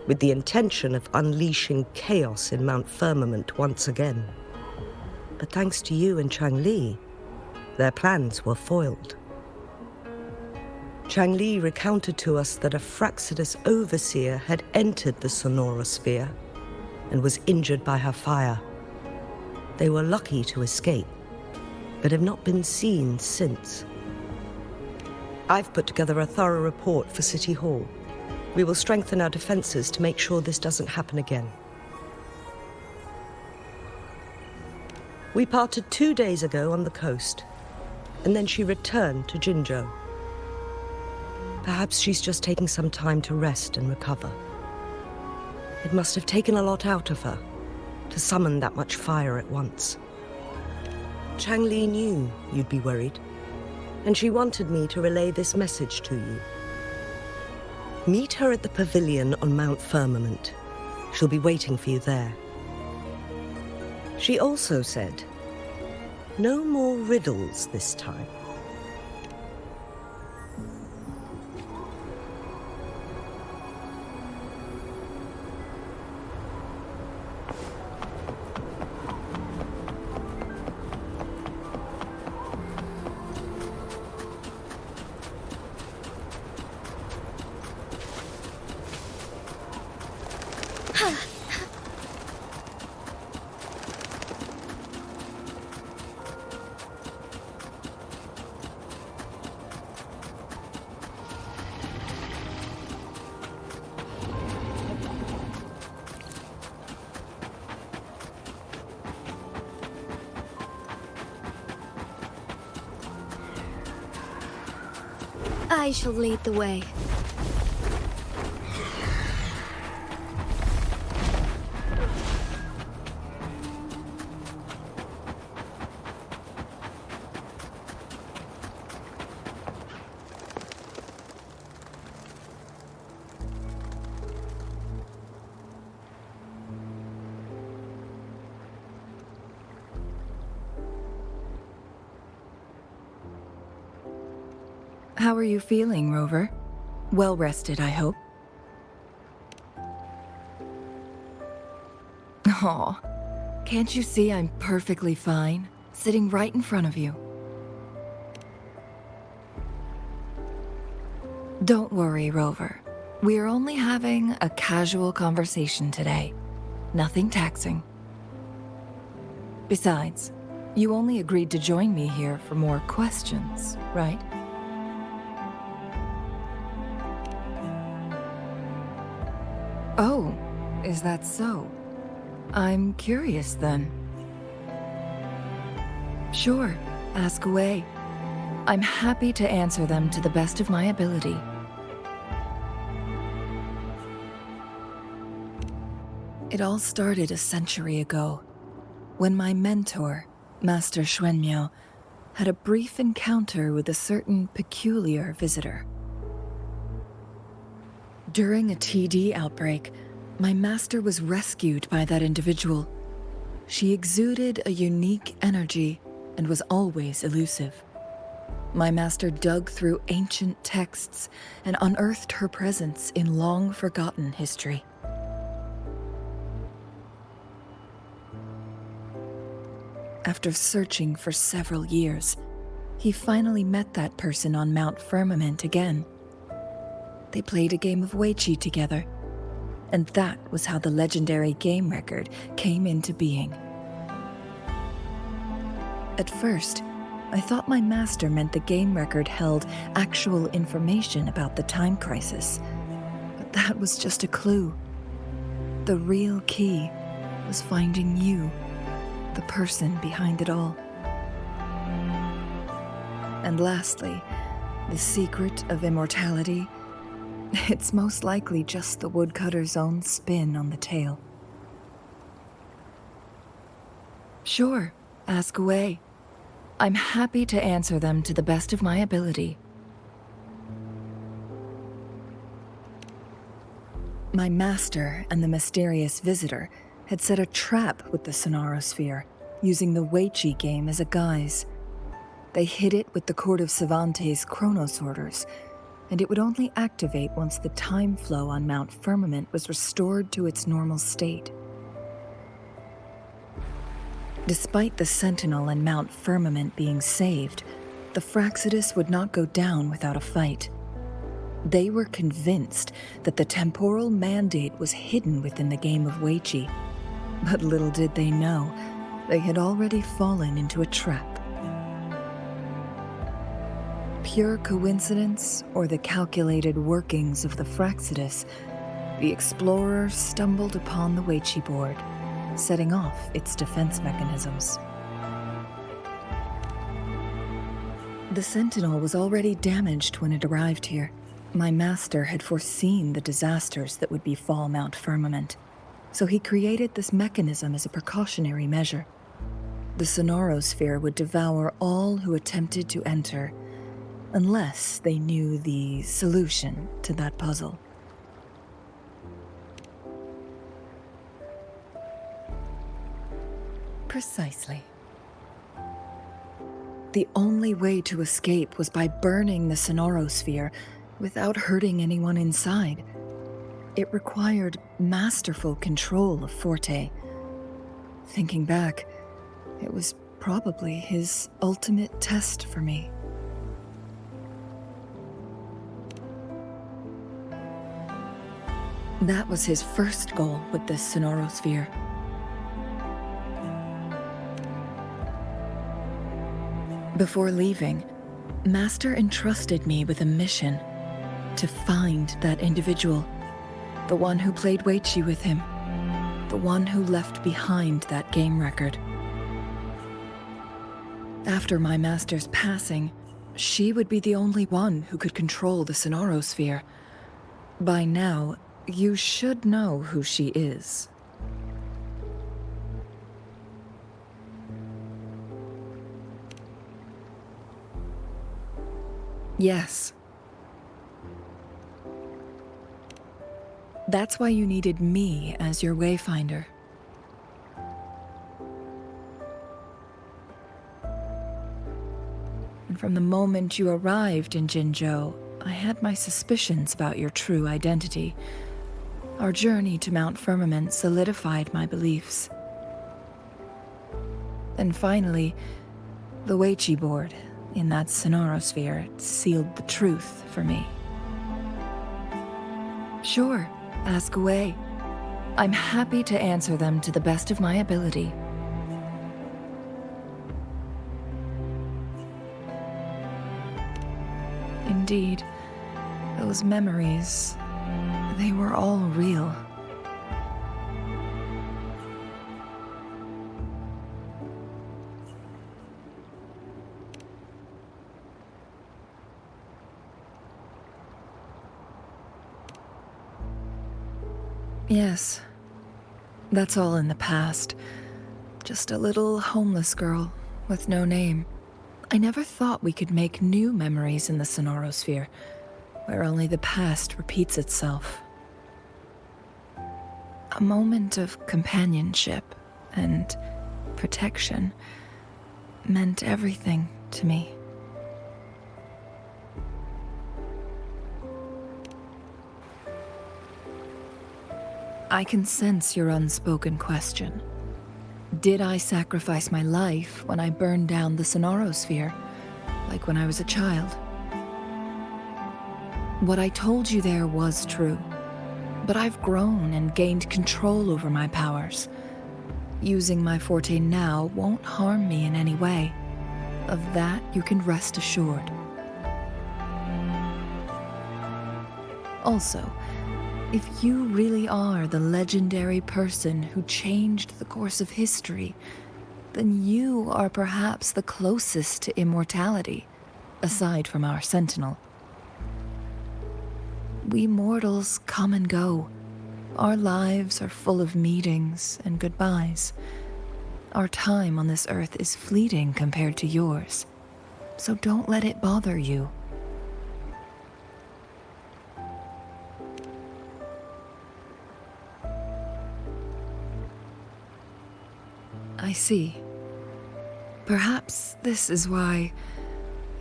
F: with the intention of unleashing chaos in Mount Firmament once again. But thanks to you and Changli, their plans were foiled. Changli recounted to us that a Fraxidus overseer had entered the sonorosphere and was injured by her fire. They were lucky to escape, but have not been seen since. I've put together a thorough report for City Hall. We will strengthen our defenses to make sure this doesn't happen again. We parted 2 days ago on the coast, and then she returned to Jinzhou. Perhaps she's just taking some time to rest and recover. It must have taken a lot out of her to summon that much fire at once. Changli knew you'd be worried, and she wanted me to relay this message to you. Meet her at the pavilion on Mount Firmament. She'll be waiting for you there. She also said, no more riddles this time.
B: I shall lead the way.
I: How are you feeling, Rover? Well rested, I hope. Aw, can't you see I'm perfectly fine, sitting right in front of you? Don't worry, Rover. We're only having a casual conversation today. Nothing taxing. Besides, you only agreed to join me here for more questions, right? Oh, is that so? I'm curious then. Sure, ask away. I'm happy to answer them to the best of my ability. It all started a century ago, when my mentor, Master Xuanmiao, had a brief encounter with a certain peculiar visitor. During a TD outbreak, my master was rescued by that individual. She exuded a unique energy and was always elusive. My master dug through ancient texts and unearthed her presence in long-forgotten history. After searching for several years, he finally met that person on Mount Firmament again. They played a game of Wei Qi together, and that was how the legendary game record came into being. At first, I thought my master meant the game record held actual information about the time crisis, but that was just a clue. The real key was finding you, the person behind it all. And lastly, the secret of immortality It's most likely just the woodcutter's own spin on the tale. Sure, ask away. I'm happy to answer them to the best of my ability. My master and the mysterious visitor had set a trap with the Sonarosphere, using the Weiqi game as a guise. They hid it with the Court of Cervantes' chronosorters, and it would only activate once the time flow on Mount Firmament was restored to its normal state. Despite the Sentinel and Mount Firmament being saved, the Fraxidus would not go down without a fight. They were convinced that the temporal mandate was hidden within the game of Weiqi, but little did they know, they had already fallen into a trap. Pure coincidence or the calculated workings of the Fraxidus, the explorer stumbled upon the Weiqi board, setting off its defense mechanisms. The Sentinel was already damaged when it arrived here. My master had foreseen the disasters that would befall Mount Firmament, so he created this mechanism as a precautionary measure. The Sonarosphere would devour all who attempted to enter, unless they knew the solution to that puzzle. Precisely. The only way to escape was by burning the Sonarosphere without hurting anyone inside. It required masterful control of Forte. Thinking back, it was probably his ultimate test for me. That was his first goal with this Sonarosphere. Before leaving, Master entrusted me with a mission to find that individual, the one who played Weiqi with him, the one who left behind that game record. After my master's passing, she would be the only one who could control the Sonarosphere. By now, you should know who she is. Yes. That's why you needed me as your wayfinder. And from the moment you arrived in Jinzhou, I had my suspicions about your true identity. Our journey to Mount Firmament solidified my beliefs. And finally, the Weiqi board in that Sonarosphere sealed the truth for me. Sure, ask away. I'm happy to answer them to the best of my ability. Indeed, those memories, they were all real. Yes, that's all in the past. Just a little homeless girl with no name. I never thought we could make new memories in the Sonarosphere, where only the past repeats itself. A moment of companionship and protection meant everything to me. I can sense your unspoken question. Did I sacrifice my life when I burned down the Sonarosphere, like when I was a child? What I told you there was true, but I've grown and gained control over my powers. Using my forte now won't harm me in any way. Of that, you can rest assured. Also, if you really are the legendary person who changed the course of history, then you are perhaps the closest to immortality, aside from our Sentinel. We mortals come and go. Our lives are full of meetings and goodbyes. Our time on this earth is fleeting compared to yours, so don't let it bother you. I see. Perhaps this is why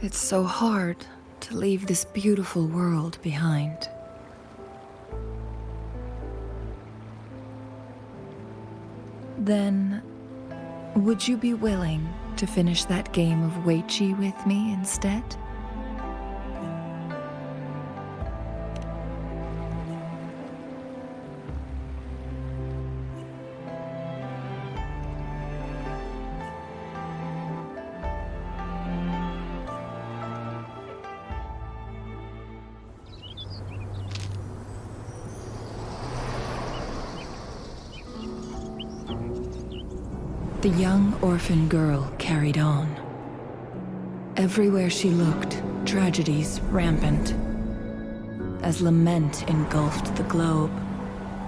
I: it's so hard to leave this beautiful world behind. Then, would you be willing to finish that game of Weiqi with me instead? The young orphan girl carried on. Everywhere she looked, tragedies rampant. As lament engulfed the globe,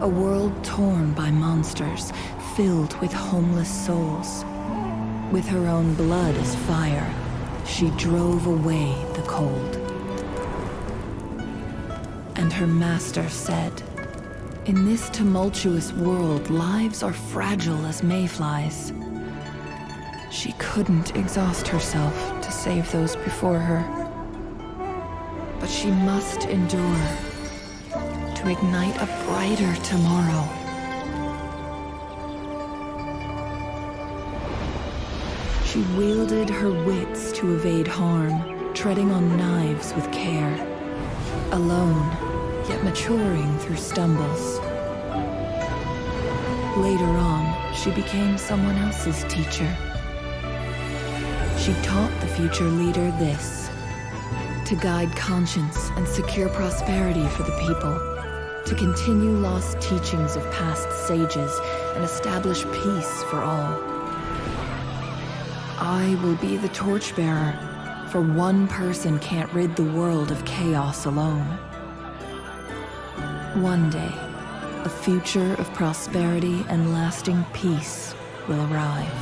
I: a world torn by monsters, filled with homeless souls. With her own blood as fire, she drove away the cold. And her master said, "In this tumultuous world, lives are fragile as mayflies." She couldn't exhaust herself to save those before her. But she must endure to ignite a brighter tomorrow. She wielded her wits to evade harm, treading on knives with care. Alone, yet maturing through stumbles. Later on, she became someone else's teacher. She taught the future leader this: to guide conscience and secure prosperity for the people, to continue lost teachings of past sages and establish peace for all. I will be the torchbearer, for one person can't rid the world of chaos alone. One day, a future of prosperity and lasting peace will arrive.